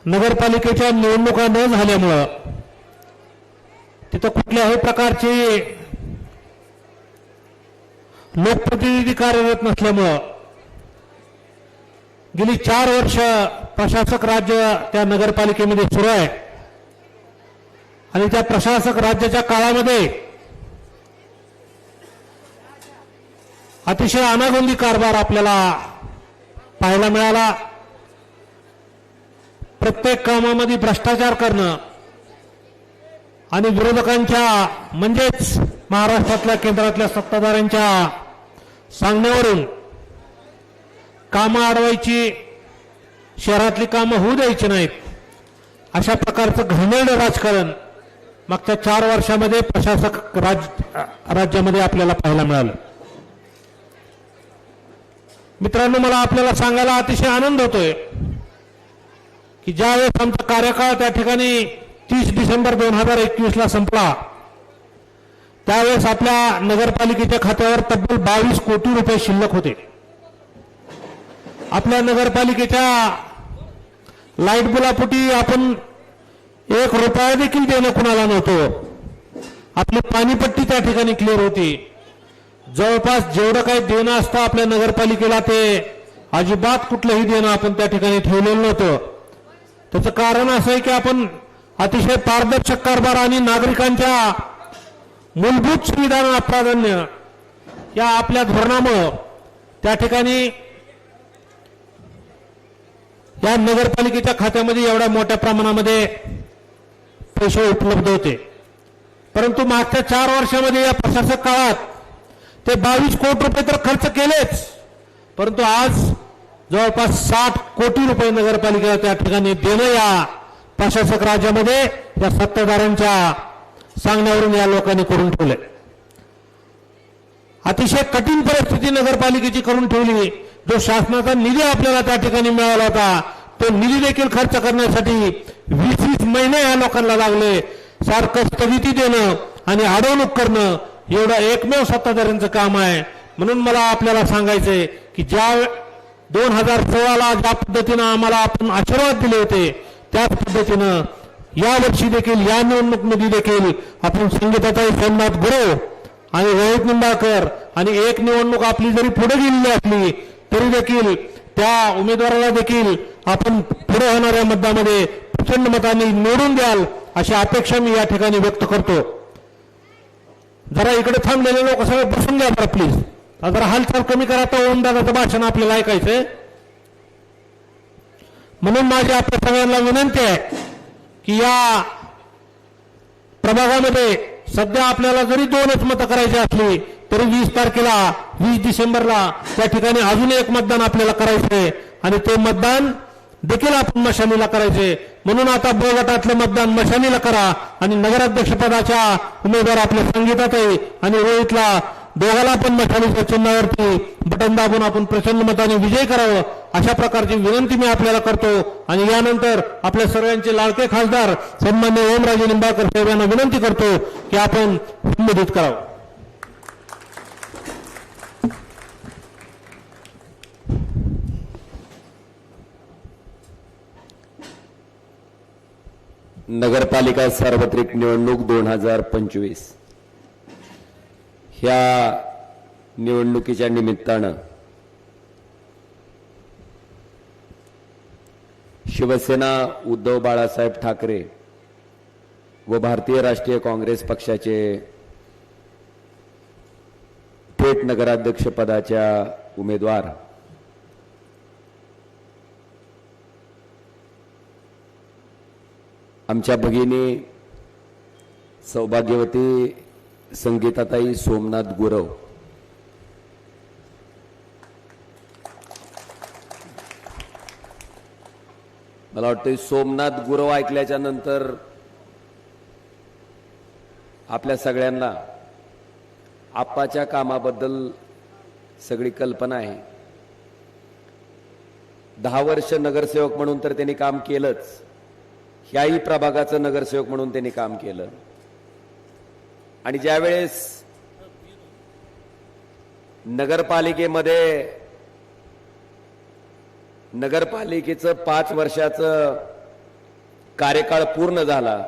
नगरपालिकेच्या निवडणुका न झाल्यामुळं तिथं कुठल्याही प्रकारची लोकप्रतिनिधी कार्यरत नसल्यामुळं गेली 4 वर्ष प्रशासक राज्य त्या नगरपालिकेमध्ये सुरू आहे आणि त्या प्रशासक राज्याच्या काळामध्ये अतिशय अनागोंदी कारभार आपल्याला पाहायला मिळाला। प्रत्येक कामामध्ये भ्रष्टाचार करणं आणि विरोधकांच्या म्हणजेच महाराष्ट्रातल्या केंद्रातल्या सत्ताधाऱ्यांच्या सांगण्यावरून कामं अडवायची, शहरातली कामं होऊ द्यायची नाहीत, अशा प्रकारचं घाणेरडं राजकारण मागच्या 4 वर्षामध्ये प्रशासक राज्यामध्ये आपल्याला पाहायला मिळालं। मित्रांनो, मला आपल्याला सांगायला अतिशय आनंद होतोय की ज्यावेळेस आमचा कार्यकाळ त्या ठिकाणी 30 डिसेंबर 2021 ला संपला, त्यावेळेस आपल्या नगरपालिकेच्या खात्यावर तब्बल 22 कोटी रुपये शिल्लक होते। आपल्या नगरपालिकेच्या लाईट बिलापोटी आपण 1 रुपया देखील देणं कुणाला नव्हतं। आपली पाणीपट्टी त्या ठिकाणी क्लिअर होती। जवळपास जेवढं काही देणं असतं आपल्या नगरपालिकेला ते अजिबात कुठलंही देणं आपण त्या ठिकाणी ठेवलेलं नव्हतं। त्याचं कारण असं आहे की आपण अतिशय पारदर्शक कारभार आणि नागरिकांच्या मूलभूत सुविधांना प्राधान्य या आपल्या धोरणामुळे त्या ठिकाणी या नगरपालिकेच्या खात्यामध्ये एवढ्या मोठ्या प्रमाणामध्ये पैसे उपलब्ध होते। परंतु मागच्या 4 वर्षामध्ये या प्रशासक काळात ते 22 कोटी रुपये तर खर्च केलेच, परंतु आज जवळपास 60 कोटी रुपये नगरपालिकेला त्या ठिकाणी देणं या प्रशासक राज्यामध्ये या सत्ताधाऱ्यांच्या सांगण्यावरून या लोकांनी करून ठेवले। अतिशय कठीण परिस्थिती नगरपालिकेची करून ठेवली। जो शासनाचा निधी आपल्याला त्या ठिकाणी मिळाला होता तो निधी देखील खर्च करण्यासाठी 20 महिने या लोकांना लागले। सारखं स्थगिती देणं आणि अडवणूक करणं एवढं एकमेव सत्ताधाऱ्यांचं काम आहे। म्हणून मला आपल्याला सांगायचंय की ज्या 2016 ला ज्या पद्धतीनं आम्हाला आपण आशीर्वाद दिले होते त्याच पद्धतीनं यावर्षी देखील या निवडणुकीमध्ये देखील आपण संगीताताई सोमनाथ गुरव आणि रोहित निंबाळकर आणि एक निवडणूक आपली जरी पुढे गेलेली असली तरी देखील त्या उमेदवाराला देखील आपण पुढे होणाऱ्या मतदानामध्ये प्रचंड मतांनी निवडून द्याल अशी अपेक्षा मी या ठिकाणी व्यक्त करतो। जरा इकडे थांबलेले लोक सगळे बसून घ्या बरं प्लीज। जरा हालचाल कमी करा, तर ओमदादाचं भाषण आपल्याला ऐकायचंय। म्हणून माझी आपल्या सगळ्यांना विनंती आहे की या प्रभागामध्ये सध्या आपल्याला जरी 2च मतं करायची असली तरी 20 तारखेला 20 डिसेंबरला त्या ठिकाणी अजून एक मतदान आपल्याला करायचंय आणि ते मतदान देखील आपण मशालीला करायचे। म्हणून आता ब गटातलं मतदान मशालीला करा आणि नगराध्यक्षपदाच्या उमेदवार आपल्या संगीताताई आणि रोहितला दोघाला पण मशालीच्या चिन्हावरती बटन दाबून आपण प्रचंड मताने विजय करावं अशा प्रकारची विनंती मी आपल्याला करतो। आणि यानंतर आपल्या सर्वांचे लाडके खासदार सन्माननीय ओमराजे निंबाळकर साहेब यांना विनंती करतो की आपण संबोधित करावं। नगरपालिका सार्वत्रिक निवडणूक 2025 ह्या निवडणुकीच्या निमित्तानं शिवसेना उद्धव बाळासाहेब ठाकरे व भारतीय राष्ट्रीय काँग्रेस पक्षाचे पेठ नगराध्यक्ष पदाच्या उमेदवार आमच्या भगिनी सौभाग्यवती संगीताताई सोमनाथ गुरव मला वाटतं सोमनाथ गुरव ऐकल्याच्या नंतर आपल्या सगळ्यांना आप्पाच्या कामाबद्दल सगळी कल्पना आहे। 10 वर्ष नगरसेवक म्हणून तर त्यांनी काम केलंच, ह्याही प्रभागाचं नगरसेवक म्हणून त्यांनी काम केलं। आणि ज्यावेळेस नगरपालिकेचं 5 वर्षाचं कार्यकाळ पूर्ण झाला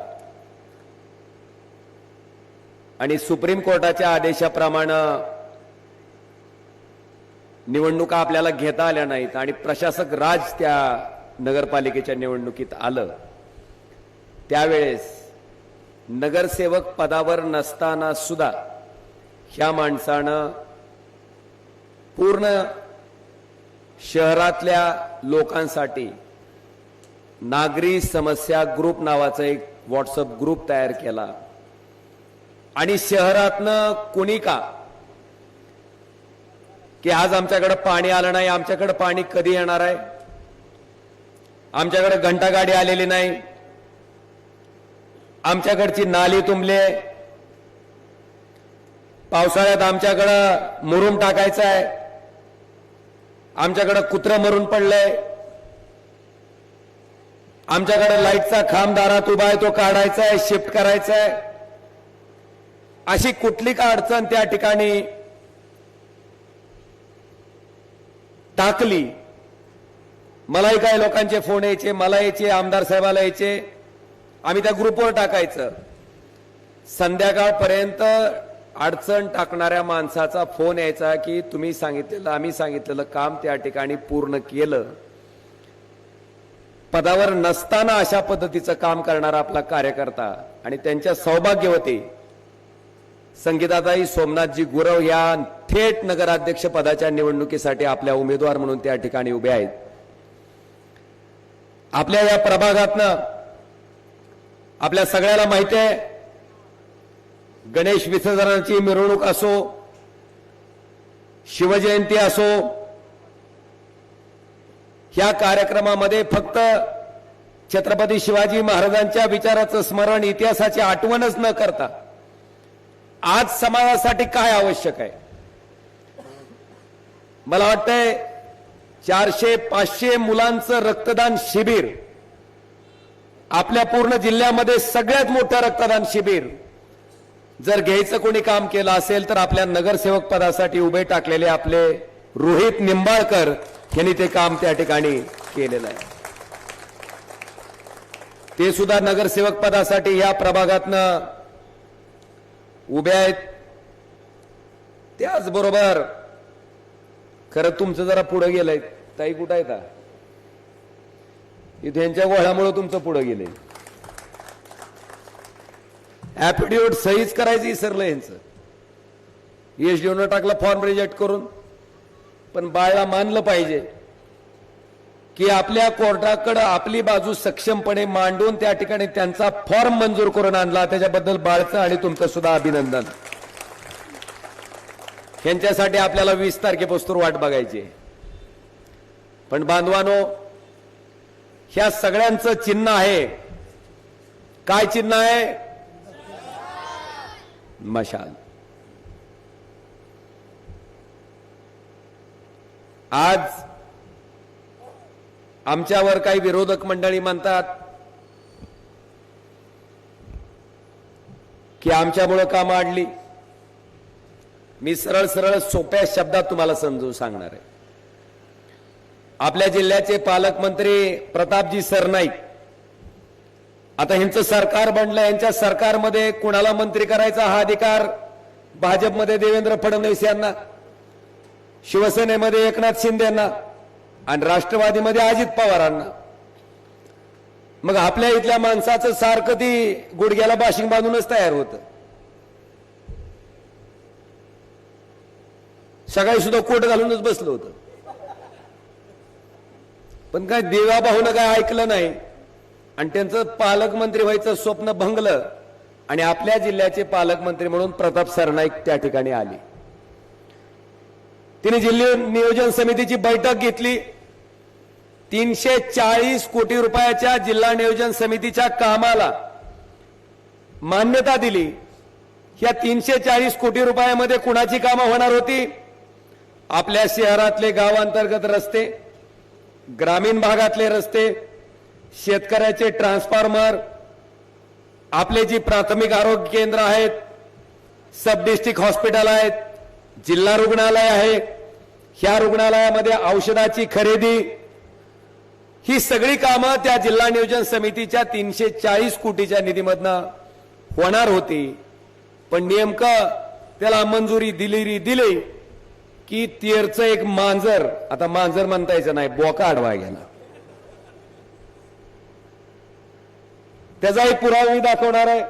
आणि सुप्रीम कोर्टाच्या आदेशाप्रमाणे निवडणुका आपल्याला घेता आल्या नाहीत आणि प्रशासक राज त्या नगरपालिकेच्या निवडणुकीत आलं, त्यावेळेस नगरसेवक पदावर नसताना सुद्धा ह्या माणसानं पूर्ण शहरातल्या लोकांसाठी नागरी समस्या ग्रुप नावाचा एक व्हॉट्सअप ग्रुप तयार केला आणि शहरातनं कोणी का की आज आमच्याकडे पाणी आलं नाही, आमच्याकडे पाणी कधी येणार आहे, आमच्याकडे घंटागाडी आलेली नाही, आमच्याकडची नाली तुंबले, पावसाळ्यात आमच्याकडं मुरुम टाकायचा आहे, आमच्याकडं कुत्रं मरून पडलंय, आमच्याकडे लाईटचा खांब दारात उभा आहे तो काढायचा आहे, शिफ्ट करायचा आहे, अशी कुठली का अडचण त्या ठिकाणी टाकली. मलाही काही लोकांचे फोन यायचे, मला यायचे, आमदार साहेबाला यायचे, आम्ही त्या ग्रुपवर टाकायचं. संध्याकाळपर्यंत अडचण टाकणाऱ्या माणसाचा फोन यायचा की तुम्ही सांगितलेलं, आम्ही सांगितलेलं काम त्या ठिकाणी पूर्ण केलं. पदावर नसताना अशा पद्धतीचं काम करणारा आपला कार्यकर्ता आणि त्यांच्या सौभाग्यवती संगीताताई सोमनाथजी गुरव या थेट नगराध्यक्ष पदाच्या निवडणुकीसाठी आपल्या उमेदवार म्हणून त्या ठिकाणी उभे आहेत. आपल्या या प्रभागातनं आपल्या सगळ्याला माहिती आहे, गणेश विसर्जनाची मिरवणूक असो, शिवजयंती असो, ह्या कार्यक्रमामध्ये फक्त छत्रपती शिवाजी महाराजांच्या विचाराचं स्मरण, इतिहासाची आठवणच न करता आज समाजासाठी काय आवश्यक आहे. मला वाटतंय 400-500 मुलांचं रक्तदान शिबिर, आपल्या पूर्ण जिल्ह्यामध्ये सगळ्यात मोठं रक्तदान शिबिर जर घ्यायचं कोणी काम केलं असेल तर आपल्या नगरसेवक पदासाठी उभे टाकलेले आपले रोहित निंबाळकर यांनी ते काम त्या ठिकाणी केलेलं आहे. ते सुद्धा नगरसेवक पदासाठी या प्रभागातनं उभे आहेत. त्याचबरोबर खरं तुमचं जरा पुढे गेलंय, ताई कुठं आहे का इथे, यांच्या गोळ्यामुळे तुमचं पुढे गेलंय. ऍफिडेव्हिट सहीच करायचं विसरलं यांचं, एसडीओनं टाकलं फॉर्म रिजेक्ट करून. पण बाळला मानलं पाहिजे की आपल्या कोर्टाकडे आपली बाजू सक्षमपणे मांडून त्या ठिकाणी त्यांचा फॉर्म मंजूर करून आणला. त्याच्याबद्दल बाळचं आणि तुमचं सुद्धा अभिनंदन. यांच्यासाठी आपल्याला 20 तारखेपासून वाट बघायची. पण बांधवानो, ह्या सगळ्यांचं चिन्ह आहे. काय चिन्ह आहे? मशाल. आज आमच्यावर काही विरोधक मंडळी म्हणतात की आमच्यामुळे कामं अडली. मी सरळ सरळ सोप्या शब्दात तुम्हाला समजून सांगणार आहे. आपल्या जिल्ह्याचे पालकमंत्री प्रतापजी सरनाईक, आता ह्यांचं सरकार बनलं, यांच्या सरकारमध्ये कुणाला मंत्री करायचा हा अधिकार भाजपमध्ये देवेंद्र फडणवीस यांना, शिवसेनेमध्ये एकनाथ शिंदे यांना आणि राष्ट्रवादीमध्ये अजित पवारांना. मग आपल्या इथल्या माणसाचं सारखं ती गुडघ्याला बाशिंग बांधूनच तयार होतं. सकाळी सुद्धा कोट घालूनच बसलं होतं. पण काय देवाभाऊनं काय ऐकलं नाही आणि त्यांचं पालकमंत्री व्हायचं स्वप्न भंगलं आणि आपल्या जिल्ह्याचे पालकमंत्री म्हणून प्रताप सरनाईक त्या ठिकाणी आले. तिने जिल्हा नियोजन समितीची बैठक घेतली. 340 कोटी रुपयाच्या जिल्हा नियोजन समितीच्या कामाला मान्यता दिली. या 340 कोटी रुपयामध्ये कुणाची कामं होणार होती? आपल्या शहरातले गावांतर्गत रस्ते, ग्रामीण भागातले रस्ते, शेतकऱ्याचे ट्रान्सफॉर्मर, आपले जी प्राथमिक आरोग्य केंद्र आहेत, सब डिस्ट्रिक्ट हॉस्पिटल आहेत, जिल्हा रुग्णालय आहे, ह्या रुग्णालयामध्ये औषधाची खरेदी, ही सगळी कामं त्या जिल्हा नियोजन समितीच्या 340 कोटीच्या निधीमधनं होणार होती. पण नेमकं त्याला मंजुरी दिली की तेरचं एक मांजर, आता मांजर म्हणता यायचं नाही, बोका अडवाय गेला. त्याचाही पुरावा मी दाखवणार आहे.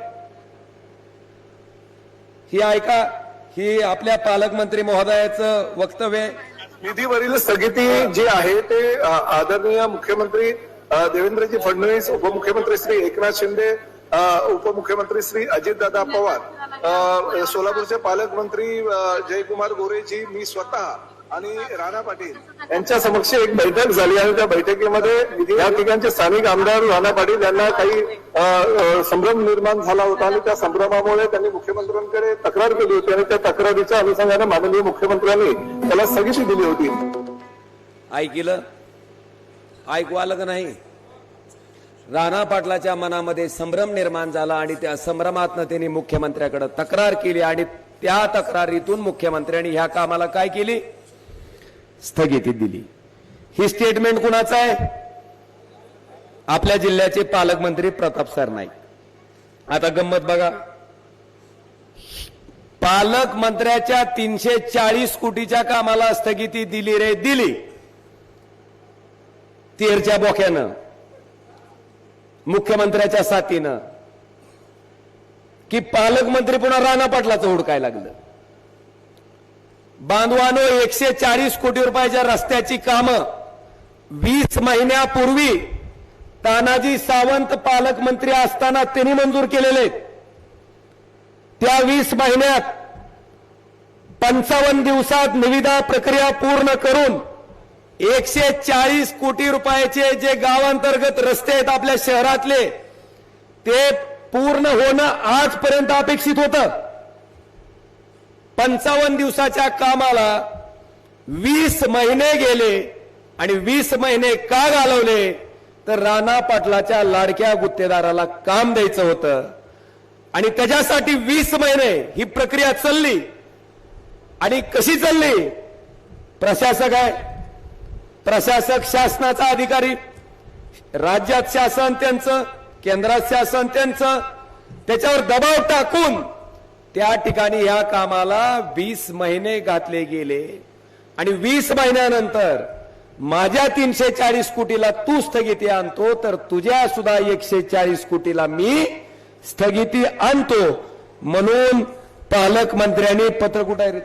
ही ऐका, ही आपल्या पालकमंत्री महोदयाचं वक्तव्य आहे. निधीवरील स्थगिती जी आहे ते आदरणीय मुख्यमंत्री देवेंद्रजी फडणवीस, उपमुख्यमंत्री श्री एकनाथ शिंदे, उपमुख्यमंत्री श्री अजितदादा पवार, सोलापूरचे पालकमंत्री जयकुमार गोरेजी, मी स्वतः आणि राणा पाटील यांच्या समक्ष एक बैठक झाली आणि त्या बैठकीमध्ये या ठिकाणचे स्थानिक आमदार राणा पाटील यांना काही संभ्रम निर्माण झाला होता आणि त्या संभ्रमामुळे त्यांनी मुख्यमंत्र्यांकडे तक्रार केली होती आणि त्या तक्रारीच्या अनुषंगाने माननीय मुख्यमंत्र्यांनी त्याला स्थगिती दिली होती. ऐकलं, ऐकू आलं का नाही? राणा पाटलाच्या मनामध्ये संभ्रम निर्माण झाला आणि त्या संभ्रमातनं त्यांनी मुख्यमंत्र्याकडे तक्रार केली आणि त्या तक्रारीतून मुख्यमंत्र्यांनी ह्या कामाला काय केली? स्थगिती दिली. ही स्टेटमेंट कुणाचं आहे? आपल्या जिल्ह्याचे पालकमंत्री प्रताप सरनाईक. आता गंमत बघा, पालकमंत्र्याच्या 340 कोटीच्या कामाला स्थगिती दिली रे दिली, तेरच्या बोक्यानं, मुख्यमंत्र्याच्या साथीनं, की पालकमंत्री पुन्हा राणा पाटलाचं हुडकायला लागलं. बांधवानो, 140 कोटी रुपयाच्या रस्त्याची कामं 20 महिन्यापूर्वी तानाजी सावंत पालकमंत्री असताना त्यांनी मंजूर केलेले. त्या 20 महिन्यात 55 दिवसात निविदा प्रक्रिया पूर्ण करून 140 कोटी रुपयाचे जे गावांतर्गत रस्ते आहेत आपल्या शहरातले, ते पूर्ण होणं आजपर्यंत अपेक्षित होतं. 55 दिवसाच्या कामाला 20 महिने गेले आणि 20 महिने का घालवले? तर राणा पाटलाच्या लाडक्या गुत्तेदाराला काम द्यायचं होतं आणि त्याच्यासाठी 20 महिने ही प्रक्रिया चालली. आणि कशी चालली? प्रशासक आहे, प्रशासक शासनाचा अधिकारी, राज्यात शासन त्यांचं, केंद्रात शासन त्यांचं, त्याच्यावर दबाव टाकून त्या ठिकाणी या कामाला 20 महिने घातले गेले. आणि 20 महिन्यानंतर माझ्या 340 कोटीला तू स्थगिती आणतो, तर तुझ्या सुद्धा 140 कोटीला मी स्थगिती आणतो. म्हणून पालकमंत्र्यांनी पत्र कुठे आहे रे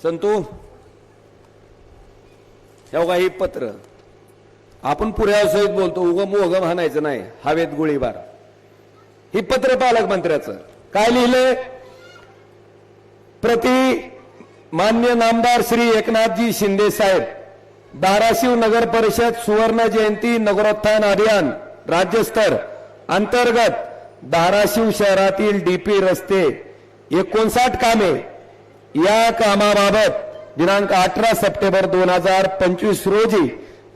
संतू? हे ही पत्र आपण पुऱ्या सहित बोलतो, उगम उगम हाणायचं नाही, हवेत गोळीबार. ही पत्र पालकमंत्र्याचं काय लिहिलंय? प्रति मान्य नामदार श्री एकनाथजी शिंदे साहेब, धाराशिव नगर परिषद सुवर्ण जयंती नगरोत्थान अभियान राज्यस्तर अंतर्गत धाराशिव शहरातील डीपी रस्ते 59 कामे, या कामाबाबत दिनांक 18 सप्टेंबर 2025 रोजी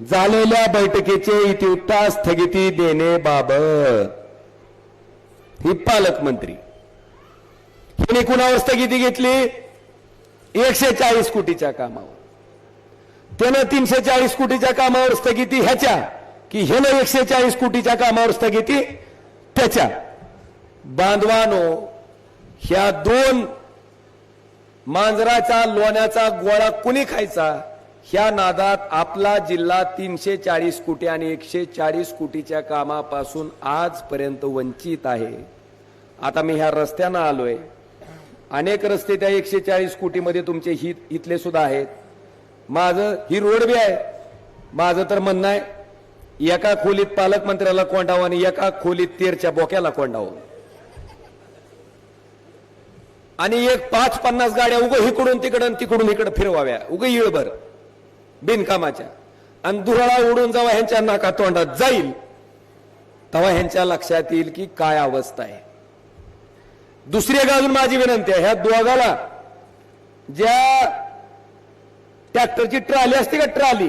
झालेल्या बैठकीचे इतिवृत्त स्थगिती देण्याबाबत. ही पालकमंत्री हिने कुणावर स्थगिती घेतली? 140 कोटीच्या कामावर. त्यानं 340 कोटीच्या कामावर स्थगिती ह्याच्या, की ह्यानं 140 कोटीच्या कामावर स्थगिती त्याच्या. बांधवानो, ह्या दोन मांजराचा लोण्याचा गोळा कुणी खायचा? ह्या नादात आपला जिल्हा 340 कोटी आणि 140 कोटीच्या कामापासून आजपर्यंत वंचित आहे. आता मी ह्या रस्त्यानं आलोय, अनेक रस्ते त्या 140 कोटीमध्ये तुमचे इथले सुद्धा आहेत. माझं ही रोड बी आहे. माझं तर म्हणणं आहे, एका खोलीत पालकमंत्र्याला कोंडावं आणि एका खोलीत तेरच्या बोक्याला कोंडावं आणि एक 5-50 गाड्या उगं इकडून तिकडं तिकडून इकडं फिरवाव्या, उगं येळभर बिनकामाच्या. आणि दुराळा उडून जेव्हा ह्यांच्या नाका तोंडात जाईल तेव्हा ह्यांच्या लक्षात येईल की काय अवस्था आहे. दुसरी एक अजून माझी विनंती आहे, ह्या दोघाला ज्या ट्रॅक्टरची ट्रॉली असते का, ट्रॉली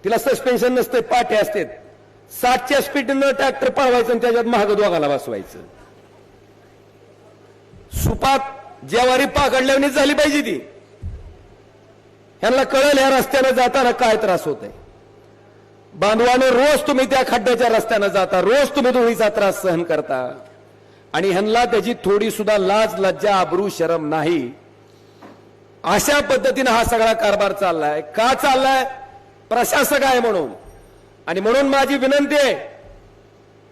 तिला सस्पेन्शन नसते, पाटे असते, 60च्या स्पीडनं ट्रॅक्टर पळवायचं आणि त्याच्यात महाग दोघाला बसवायचं. सुपात ज्यावारी पाकडल्याने झाली पाहिजे ती. ह्यांना कळलं ह्या रस्त्याने जाताना काय त्रास होत आहे. बांधवानं रोज तुम्ही त्या खड्ड्याच्या रस्त्यानं जाता, रोज तुम्ही धुळीचा त्रास सहन करता आणि ह्यांना त्याची थोडी सुद्धा लाज लज्जा आबरू शरम नाही. अशा पद्धतीने हा सगळा कारभार चाललाय. का चाललाय? प्रशासक आहे म्हणून. आणि म्हणून माझी विनंती आहे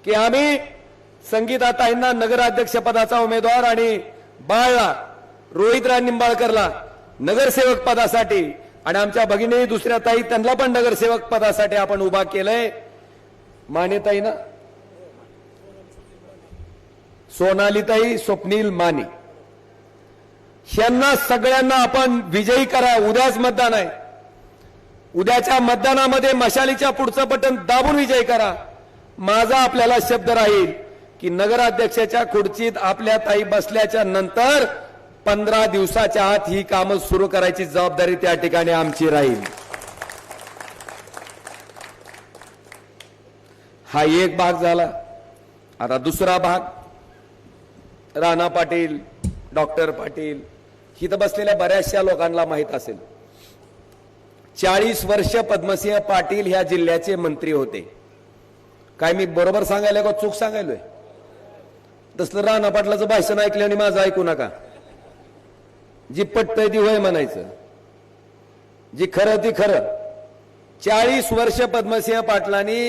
की आम्ही संगीताताईंना नगराध्यक्ष पदाचा उमेदवार आणि बाळला रोहितराव निंबाळकरला नगरसेवक पदासाठी आणि आमच्या भगिनी दुसऱ्या ताई त्यांना पण नगरसेवक पदासाठी आपण उभा केलंय. मानेताई ना, सोनालीताई स्वप्नील माने, यांना सगळ्यांना आपण विजयी करा. उद्याच मतदान आहे. उद्याच्या मतदानामध्ये मशालीच्या पुढचं बटन दाबून विजयी करा. माझा आपल्याला शब्द राहील की नगराध्यक्षाच्या खुर्चीत आपल्या ताई बसल्याच्या नंतर 15 दिवसाच्या आत ही कामं सुरू करायची जबाबदारी त्या ठिकाणी आमची राहील. हा एक भाग झाला. आता दुसरा भाग, राणा पाटील, डॉक्टर पाटील, इथं बसलेल्या बऱ्याचशा लोकांना माहित असेल 40 वर्ष पद्मसिंह पाटील ह्या जिल्ह्याचे मंत्री होते. काय मी बरोबर सांगायला का चूक सांगायलोय? तसलं राणा पाटलाचं भाषण ऐकलं आणि माझं ऐकू नका. जी पटतंय ती होय म्हणायचं, जी खरं ती खरं. 40 वर्ष पद्मसिंह पाटलांनी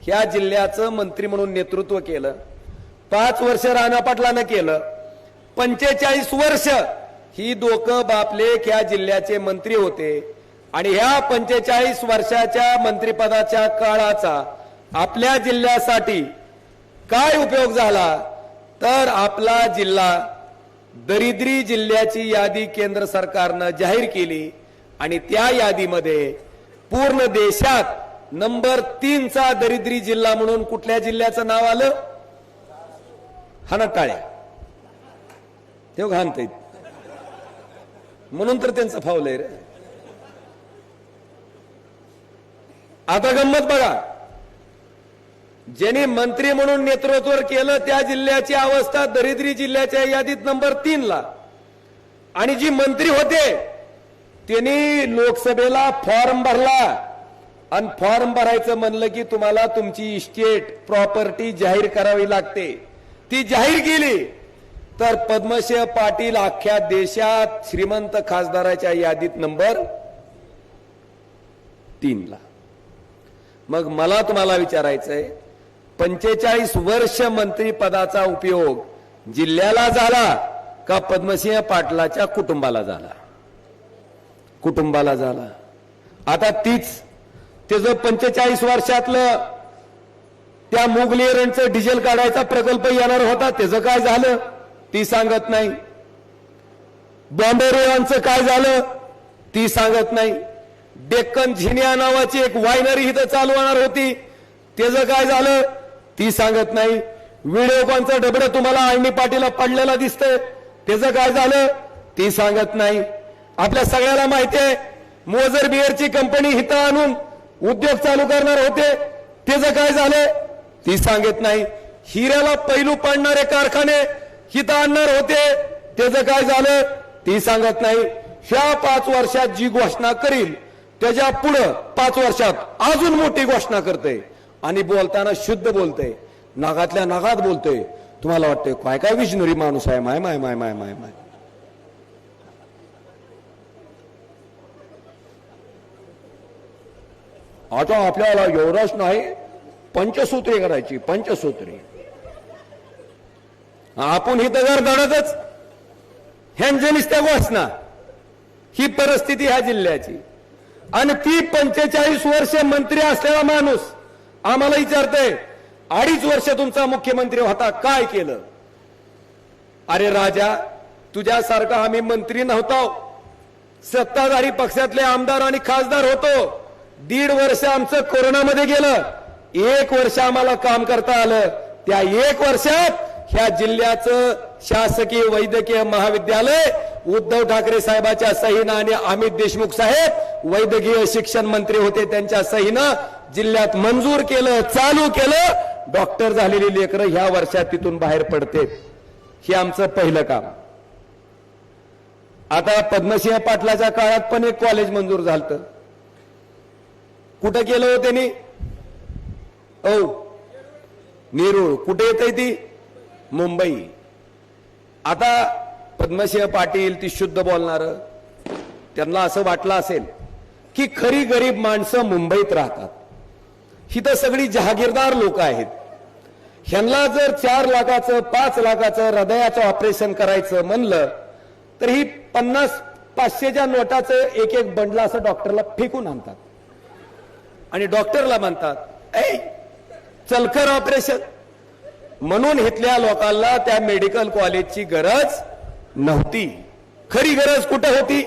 ह्या जिल्ह्याचं मंत्री म्हणून नेतृत्व केलं. 5 वर्ष राणा पाटलानं केलं. 45 वर्ष ही दोघं बापलेक ह्या जिल्ह्याचे मंत्री होते. आणि ह्या 45 वर्षाच्या मंत्रिपदाच्या काळाचा आपल्या जिल्ह्यासाठी काय उपयोग झाला? तर आपला जिल्हा दरिद्री जिल्ह्याची यादी केंद्र सरकारनं जाहीर केली आणि त्या यादीमध्ये पूर्ण देशात नंबर 3 चा दरिद्री जिल्हा म्हणून कुठल्या जिल्ह्याचं नाव आलं? हानटाळे. ते घाणत म्हणून तर त्यांचं फावलंय रे. आता गंमत बघा, ज्यांनी मंत्री म्हणून नेतृत्व केलं त्या जिल्ह्याची अवस्था दरिद्री जिल्ह्याच्या यादीत नंबर 3 ला. आणि जी मंत्री होते त्यांनी लोकसभेला फॉर्म भरला आणि फॉर्म भरायचं म्हणलं की तुम्हाला तुमची इस्टेट प्रॉपर्टी जाहीर करावी लागते. ती जाहीर केली तर पद्मसिंह पाटील अख्ख्या देशात श्रीमंत खासदाराच्या यादीत नंबर 3 ला. मग मला तुम्हाला विचारायचंय, 45 वर्ष मंत्री पदाचा उपयोग जिल्ह्याला झाला का पद्मसिंह पाटलाच्या कुटुंबाला झाला? कुटुंबाला झाला. आता तीच त्याचं 45 वर्षातलं त्या मुगलेरणचं डिझेल काढायचा प्रकल्प येणार होता, त्याचं काय झालं ती सांगत नाही. बॉम्बे रेवांचं काय झालं ती सांगत नाही. डेक्कन झिनिया नावाची एक वायनरी इथं चालू होणार होती, त्याचं काय झालं ती सांगत नाही. व्हिडिओकॉनचं डबडं तुम्हाला आळणी पाटीला पडलेला दिसतंय, त्याचं काय झालं ती सांगत नाही. आपल्या सगळ्याला माहिती आहे मोजर बिअरची कंपनी इथं आणून उद्योग चालू करणार होते, त्याचं काय झालं ती सांगत नाही. हिऱ्याला पैलू पाडणारे कारखाने इथं आणणार होते, त्याचं काय झालं ती सांगत नाही. ह्या 5 वर्षात जी घोषणा करील त्याच्या पुढं 5 वर्षात अजून मोठी घोषणा करते आणि बोलताना शुद्ध बोलते, नागातल्या नागात बोलते. तुम्हाला वाटतंय काय काय विजनरी माणूस आहे. माय माय माय माय माय माय. आता आपल्याला एवढंच नाही, पंचसूत्री करायची. पंचसूत्री आपण हिथं घर धडतच ह्यांच्या त्या घोषणा. ही परिस्थिती ह्या जिल्ह्याची. आणि ती 45 वर्ष मंत्री असलेला माणूस आम्हाला विचारतोय 2.5 वर्ष तुमचा मुख्यमंत्री होता, काय केलं? अरे राजा, तुझ्यासारखा आम्ही मंत्री नव्हतो, सत्ताधारी पक्षातले आमदार आणि खासदार होतो. 1.5 वर्ष आमचं कोरोनामध्ये गेलं, 1 वर्ष आम्हाला काम करता आलं. त्या 1 वर्षात ह्या जिल्ह्याचं शासकीय वैद्यकीय महाविद्यालय उद्धव ठाकरे साहेबाच्या सहीनं आणि अमित देशमुख साहेब वैद्यकीय शिक्षण मंत्री होते त्यांच्या सहीनं जिल्ह्यात मंजूर केलं, चालू केलं. डॉक्टर झालेली लेकरं ह्या वर्षात तिथून बाहेर पडते. हे आमचं पहिलं काम. आता पद्मसिंह पाटलाच्या काळात पण एक कॉलेज मंजूर झालं. कुठं केलं हो त्यांनी? औ नेरूळ कुठे येते ती? मुंबई. आता पद्मसिंह पाटील ती शुद्ध बोलणार, त्यांना असं वाटलं असेल की खरी गरीब माणसं मुंबईत राहतात, ही तर सगळी जहागीरदार लोक आहेत, ह्यांना जर 4 लाखाचं 5 लाखाचं हृदयाचं ऑपरेशन करायचं म्हणलं तर ही 50-500च्या नोटाचं एक एक बंडला असं डॉक्टरला फेकून आणतात आणि डॉक्टरला म्हणतात ऐ चल कर ऑपरेशन. म्हणून इथल्या लोकांना त्या मेडिकल कॉलेजची गरज नव्हती. खरी गरज कुठं होती?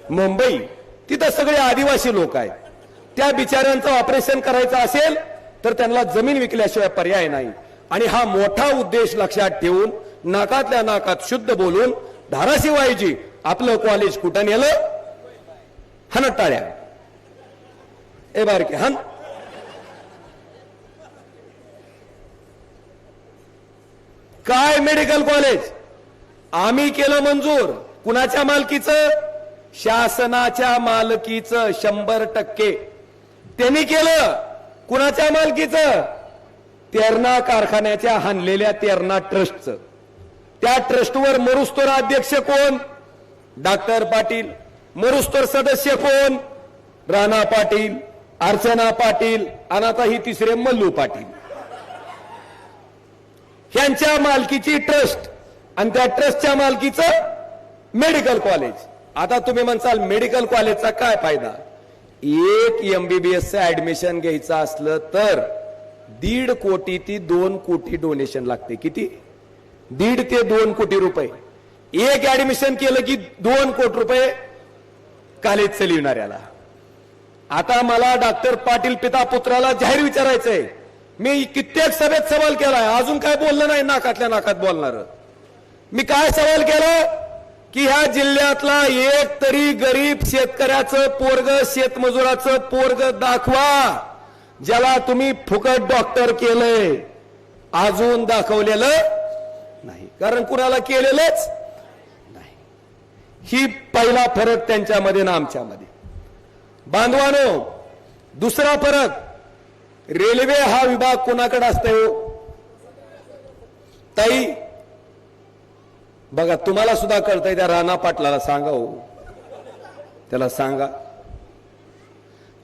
मुंबई. तिथं सगळे आदिवासी लोक आहेत. त्या बिचाऱ्यांचं ऑपरेशन करायचं असेल तर त्यांना जमीन विकल्याशिवाय पर्याय नाही. आणि हा मोठा उद्देश लक्षात ठेवून नाकातल्या नाकात शुद्ध बोलून धाराशिवायजी आपलं कॉलेज कुठं नेलं? हनट टाळ्या. ए बारके हन. काय मेडिकल कॉलेज आम्ही केलं मंजूर. कुणाच्या मालकीचं? शासनाच्या मालकीचं. 100% त्यांनी केलं. कुणाच्या मालकीचं? तेरणा कारखान्याच्या हाणलेल्या तेरणा ट्रस्टचं. त्या ट्रस्टवर मरुस्तोर अध्यक्ष कोण? डॉक्टर पाटील. मरुस्तोर सदस्य कोण? राणा पाटील, अर्चना पाटील आणि आता ही तिसरे मल्लू पाटील. ह्यांच्या मालकीची ट्रस्ट आणि त्या ट्रस्टच्या मालकीचं मेडिकल कॉलेज. आता तुम्ही म्हणसाल मेडिकल कॉलेजचा काय फायदा? एक MBBS ऍडमिशन घ्यायचं असलं तर 1.5 कोटी ते 2 कोटी डोनेशन लागते. किती? 1.5 ते 2 कोटी रुपये. एक ऍडमिशन केलं की 2 कोटी रुपये कॉलेज चालविणाऱ्याला. आता मला डॉक्टर पाटील पिता पुत्राला जाहीर विचारायचंय. मी कित्येक सभेत सवाल केलाय, अजून काय बोललं नाही नाकातल्या नाकात बोलणार. मी काय सवाल केला की ह्या जिल्ह्यातला एक तरी गरीब शेतकऱ्याचं पोरग, शेतमजुराचं पोरग दाखवा ज्याला तुम्ही फुकट डॉक्टर केलंय. अजून दाखवलेलं नाही, कारण कुणाला केलेलंच नाही. ही पहिला फरक त्यांच्यामध्ये ना आमच्यामध्ये. बांधवानो, दुसरा फरक, रेल्वे हा विभाग कोणाकडे असतोय हो? ताई बघा, तुम्हाला सुद्धा कळतंय, त्या राणा पाटलाला सांगा हो, त्याला सांगा.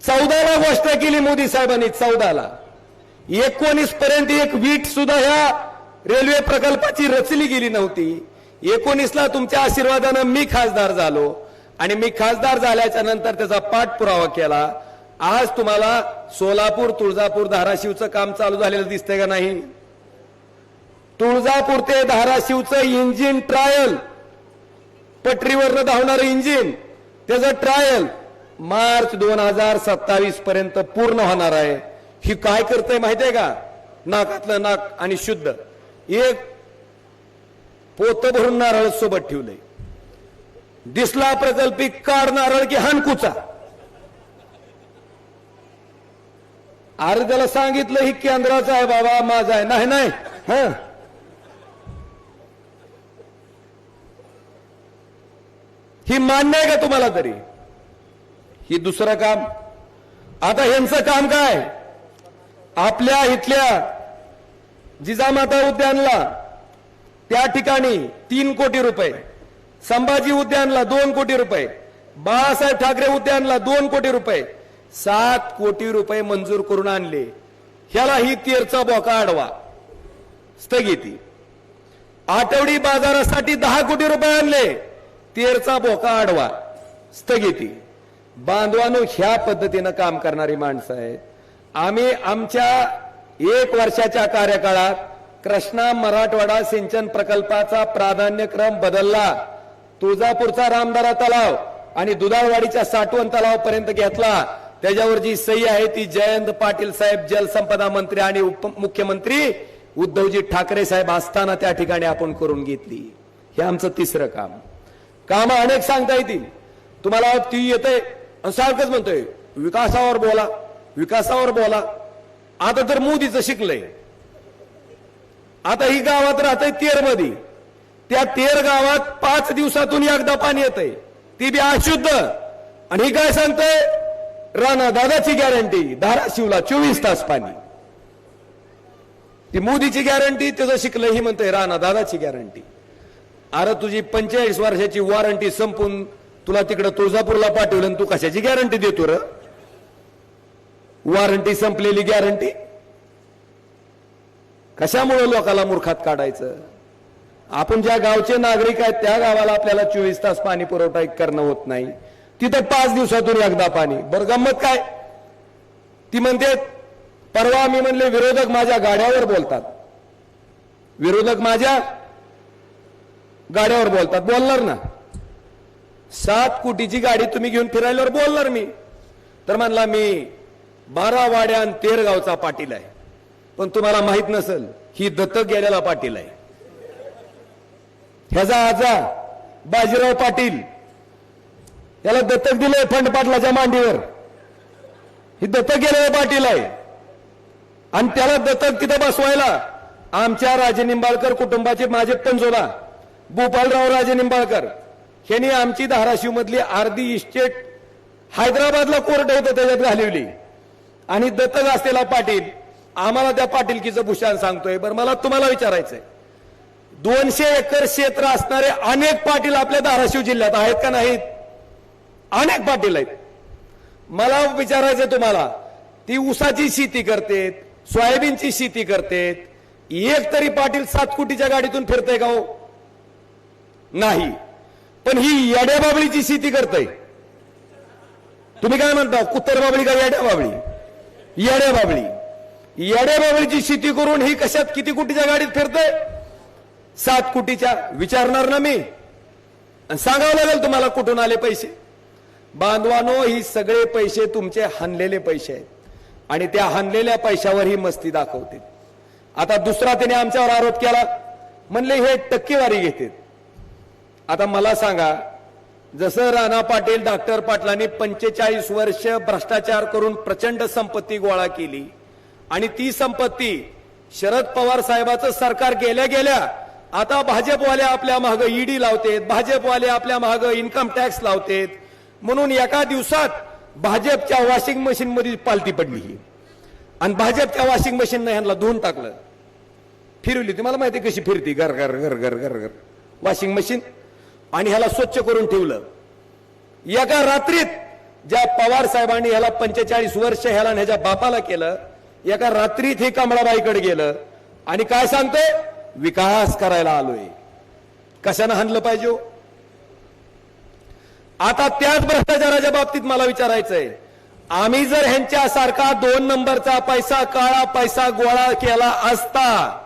14ला गोष्ट केली मोदी साहेबांनी. 14ला 19 पर्यंत एक वीट सुद्धा ह्या रेल्वे प्रकल्पाची रचली गेली नव्हती. 19ला तुमच्या आशीर्वादानं मी खासदार झालो आणि मी खासदार झाल्याच्या नंतर त्याचा पाठपुरावा केला. आज तुम्हाला सोलापूर, तुळजापूर, धाराशिवचं काम चालू झालेलं दिसतंय का नाही? तुळजापूर ते धाराशिवचं इंजिन ट्रायल, पटरीवरनं धावणारं इंजिन, त्याचं ट्रायल मार्च 2027 पर्यंत पूर्ण होणार आहे. ही काय करतंय माहितीये का? नाकातलं नाक आणि शुद्ध एक पोत भरून नारळ सोबत ठेवलंय. दिसला प्रकल्पी काढ नारळ की हानकुचा. अरे त्याला सांगितलं ही केंद्राचं आहे बाबा, माझा आहे. नाही नाही, हा ही मान्य आहे का तुम्हाला? तरी ही दुसरं काम. आता यांचं काम काय? आपल्या इथल्या जिजामाता उद्यानला त्या ठिकाणी 3 कोटी रुपये, संभाजी उद्यानला 2 कोटी रुपये, बाळासाहेब ठाकरे उद्यानला 2 कोटी रुपये, 7 कोटी रुपये मंजूर करून आणले. ह्याला ही तेरचा बोका आडवा, स्थगिती. आठवडी बाजारासाठी 10 कोटी रुपये आणले, तेरचा बोका आडवा, स्थगिती. बांधवानो, ह्या पद्धतीनं काम करणारी माणसं आहेत. आम्ही आमच्या 1 वर्षाच्या कार्यकाळात कृष्णा मराठवाडा सिंचन प्रकल्पाचा प्राधान्यक्रम बदलला. तुळजापूरचा रामदारा तलाव आणि दुधाळवाडीच्या साठवण तलाव पर्यंत घेतला. त्याच्यावर जी सही आहे ती जयंत पाटील साहेब, जलसंपदा मंत्री आणि उपमुख्यमंत्री उद्धवजी ठाकरे साहेब असताना त्या ठिकाणी आपण करून घेतली. हे आमचं तिसरं काम. काम अनेक सांगता येतील तुम्हाला, ती येते सारखंच म्हणतोय विकासावर बोला, विकासावर बोला. आता तर मोदीचं शिकलंय. आता ही गावात राहतंय 13 मध्ये, त्या 13 गावात 5 दिवसातून एकदा पाणी येतंय, ती बी अशुद्ध. आणि ही काय सांगतंय? राणा दादाची गॅरंटी, धाराशिवला 24 तास पाणी. ती मोदीची गॅरंटी त्याचं शिकलं ही म्हणतोय राणा दादाची गॅरंटी. अरे तुझी 45 वर्षाची वॉरंटी संपून तुला तिकडे तुळजापूरला पाठवलं आणि तू कशाची गॅरंटी देतो र? वॉरंटी संपलेली गॅरंटी कशामुळे लोकांना मूर्खात काढायचं? आपण ज्या गावचे नागरिक आहेत त्या गावाला आपल्याला 24 तास पाणी पुरवठा करणं होत नाही, तिथं 5 दिवसातून एकदा पाणी. बरं गंमत काय, ती म्हणते परवा मी म्हणले विरोधक माझ्या गाड्यावर बोलतात, विरोधक माझ्या गाड्यावर बोलतात. बोलणार ना, 7 कोटीची गाडी तुम्ही घेऊन फिरायल्यावर बोलणार मी. तर म्हणला मी 12 वाड्या आणि 13 गावचा पाटील आहे, पण तुम्हाला माहित नसेल ही दत्तक गेलेला पाटील आहे. ह्याचा आजा बाजीराव पाटील याला दत्तक दिलंय फंड पाटलाच्या मांडीवर. ही दत्तक गेलेला पाटील आहे आणि त्याला दत्तक तिथं बसवायला आमच्या राजे निंबाळकर कुटुंबाचे माझे पंजोला भूपालराव राजे निंबाळकर यांनी आमची धाराशिव मधली अर्धी इस्टेट हैदराबादला कोर्ट होतं त्याच्यात घालवली आणि दत्तक असलेला पाटील आम्हाला त्या पाटीलकीचं भूषण सांगतोय. बरं मला तुम्हाला विचारायचंय, 200 एकर क्षेत्र असणारे अनेक पाटील आपल्या धाराशिव जिल्ह्यात आहेत का नाहीत? अनेक पाटील आहेत. मला विचारायचंय तुम्हाला, ती ऊसाची शेती करतेत, सोयाबीनची शेती करतेत, एक तरी पाटील 7 कोटीच्या गाडीतून फिरतय का हो? नाही. पण ही येड्या बाबळीची शेती करतय. तुम्ही काय म्हणता, कुत्तर बाबळी का येड्या बाबळी? येड्या बाबळी. येड्या बाबळीची शेती करून ही कशात किती कोटीच्या गाडीत फिरतय? 7 कोटीच्या. विचारणार ना मी, सांगावं लागेल तुम्हाला कुठून आले पैसे. बांधवानो, ही सगळे पैसे तुमचे हाणलेले पैसे आहेत आणि त्या हाणलेल्या पैशावर ही मस्ती दाखवते. आता दुसरा त्याने आमच्यावर आरोप केला, म्हणले हे टक्केवारी घेतात. आता मला सांगा, जसं राणा पाटील डॉक्टर पाटलांनी 45 वर्ष भ्रष्टाचार करून प्रचंड संपत्ती गोळा केली आणि ती संपत्ती शरद पवार साहेबाचं सरकार गेल्या गेल्या आता भाजपवाले आपल्या मागे ईडी लावतेत, भाजपवाले आपल्या मागे इन्कम टॅक्स लावतेत, म्हणून एका दिवसात भाजपच्या वॉशिंग मशीन मध्ये पालती पडली ही आणि भाजपच्या वॉशिंग मशीनने ह्यांना धुवून टाकलं. फिरवली, तुम्हाला माहिती कशी फिरती, घर घर घर घर घर घर वॉशिंग मशीन, आणि ह्याला स्वच्छ करून ठेवलं. एका रात्रीत ज्या पवार साहेबांनी ह्याला 45 वर्ष ह्याला ह्याच्या बापाला केलं, एका रात्रीत हे कमळाबाईकडे गेलं आणि काय सांगतोय, विकास करायला आलोय. कशानं हाणलं पाहिजे? आता त्याच भ्रष्टाचाराच्या बाबतीत मला विचारायचंय, आम्ही जर ह्यांच्यासारखा 2 नंबरचा पैसा, काळा पैसा गोळा केला असता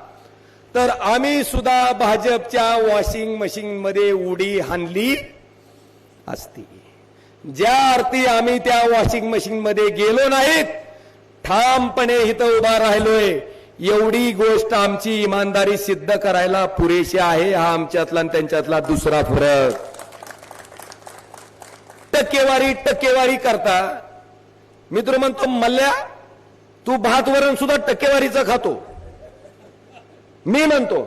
तर आम्ही सुद्धा भाजपच्या वॉशिंग मशीन मध्ये उडी हाणली असती. ज्या अर्थी आम्ही त्या वॉशिंग मशीन मध्ये गेलो नाहीत, ठामपणे इथं उभा राहिलोय, एवढी गोष्ट आमची इमानदारी सिद्ध करायला पुरेशी आहे. हा आमच्यातला आणि त्यांच्यातला दुसरा फरक. टक्केवारी करता. मित्र म्हणतो, मल्ल्या तू भात वरण सुद्धा टक्केवारीचं खातो. मी म्हणतो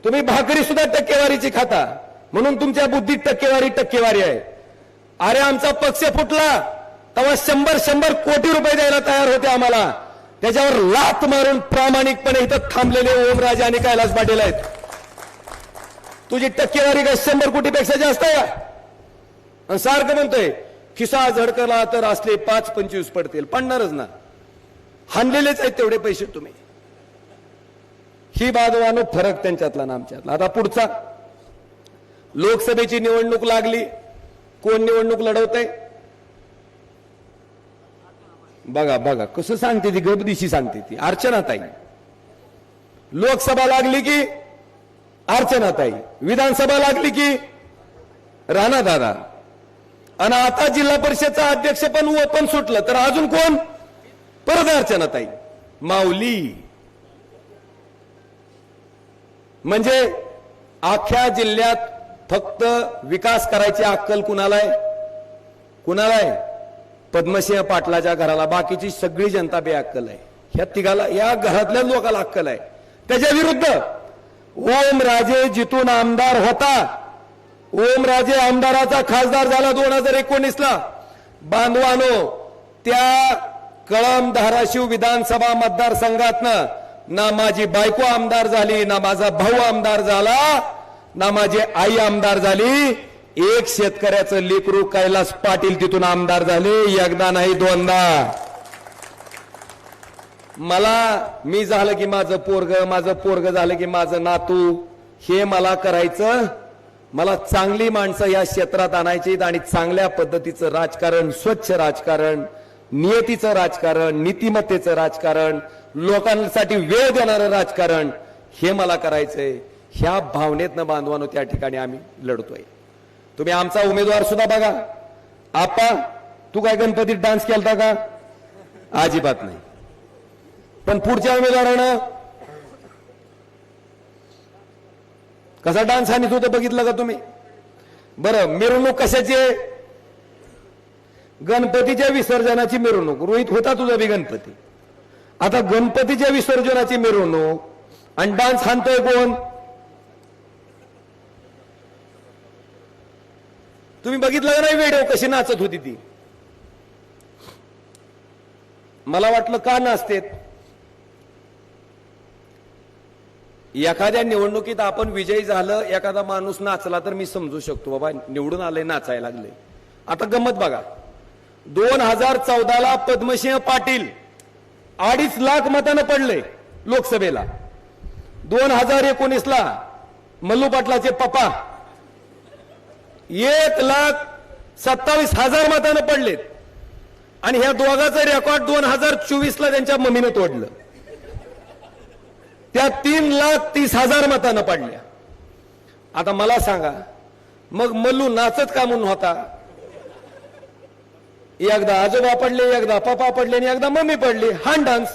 तुम्ही भाकरी सुद्धा टक्केवारीची खाता, म्हणून तुमच्या बुद्धीत टक्केवारी आहे. अरे आमचा पक्ष फुटला तेव्हा 100 कोटी रुपये द्यायला तयार होते आम्हाला, त्याच्यावर लात मारून प्रामाणिकपणे इथं थांबलेले ओमराजे आणि कैलास पाटील आहेत. तुझी टक्केवारी काय 100 कोटीपेक्षा जास्त आहे का? सारखं म्हणतोय खिसा झडकला तर असले 5-25 पडतील, पडणारच ना. हाणलेलेच आहेत तेवढे पैसे तुम्ही. ही बाजवानो फरक त्यांच्यातला ना आमच्यातला. आता पुढचा, लोकसभेची निवडणूक लागली. कोण निवडणूक लढवतंय? बघा बघा कसं सांगते ती, गबदिशी सांगते ती, अर्चनाताई. लोकसभा लागली की अर्चनाताई, विधानसभा लागली की राणादादा, आणि आता जिल्हा परिषदचा अध्यक्ष पण सुटलं तर अजून कोण? परत अर्चनाताई. माऊली. म्हणजे अख्ख्या जिल्ह्यात फक्त विकास करायची अक्कल कुणाला आहे? कुणाला आहे? पद्मसिंह पाटलाच्या घराला. बाकीची सगळी जनता बेअक्कल आहे. ह्या तिघाला, या घरातल्या लोकांना अक्कल आहे. त्याच्या विरुद्ध ओमराजे जिथून आमदार होता, ओमराजे आमदाराचा खासदार झाला 2019ला. बांधवानो, त्या कळंब धाराशिव विधानसभा मतदारसंघातनं ना माझी बायको आमदार झाली, ना माझा भाऊ आमदार झाला, ना माझी आई आमदार झाली. एक शेतकऱ्याचं लेकरू कैलास पाटील तिथून आमदार झाले, एकदा नाही दोनदा. मी झालं की माझं पोरग झालं की माझं नातू, हे मला करायचं. मला चांगली माणसं या क्षेत्रात आणायची आणि चांगल्या पद्धतीचं राजकारण, स्वच्छ राजकारण, नियतीचं राजकारण, नीतिमत्तेचं राजकारण, लोकांसाठी वेळ देणारं राजकारण, हे मला करायचंय. ह्या भावनेतनं बांधवानो त्या ठिकाणी आम्ही लढतोय. तुम्ही आमचा उमेदवार सुद्धा बघा. आपा, तू काय गणपतीत डान्स केलता का? अजिबात नाही. पण पुढच्या उमेदवारानं कसा डान्स आणत होतं बघितलं का तुम्ही? बरं, मिरवणूक कशाची? गणपतीच्या विसर्जनाची मिरवणूक. रोहित, होता तुझा बी गणपती. आता गणपतीच्या विसर्जनाची मिरवणूक आणि डान्स हाणतोय कोण? तुम्ही बघितलं का नाही व्हिडिओ कशी नाचत होती ती? मला वाटलं का नाचतेत. एखाद्या निवडणुकीत आपण विजयी झालं, एखादा माणूस नाचला तर मी समजू शकतो, बाबा निवडून आले, नाचायला लागले. आता गंमत बघा. 2014ला पद्मसिंह पाटील 2.5 लाख मतानं पडले लोकसभेला. 2019ला मल्लू पाटलाचे पप्पा 1,27,000 मतानं पडलेत. आणि ह्या दोघांचं रेकॉर्ड 2024ला त्यांच्या मम्मीनं तोडलं. त्या 3,30,000 मतानं पडल्या. आता मला सांगा, मग मल्लू नाचत का म्हणून होता? एकदा आजोबा पडले, एकदा पप्पा पडले आणि एकदा मम्मी पडली. हा डान्स.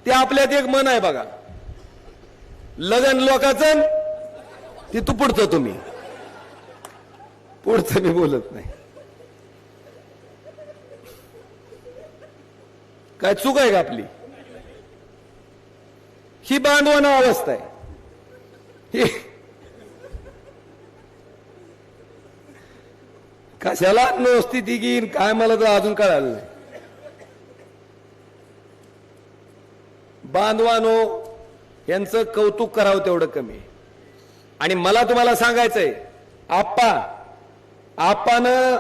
ते आपल्यात एक मन आहे बघा, लगन लोकांचं, ती तू पुढचं, तुम्ही पुढचं मी बोलत नाही. काय चूक आहे का आपली? ही बांधवाना अवस्था आहे. कशाला नुसती ती घेईन काय मला तर अजून कळालं नाही. बांधवानो, यांचं कौतुक करावं तेवढं कमी. आणि मला तुम्हाला सांगायचंय, आप्पानं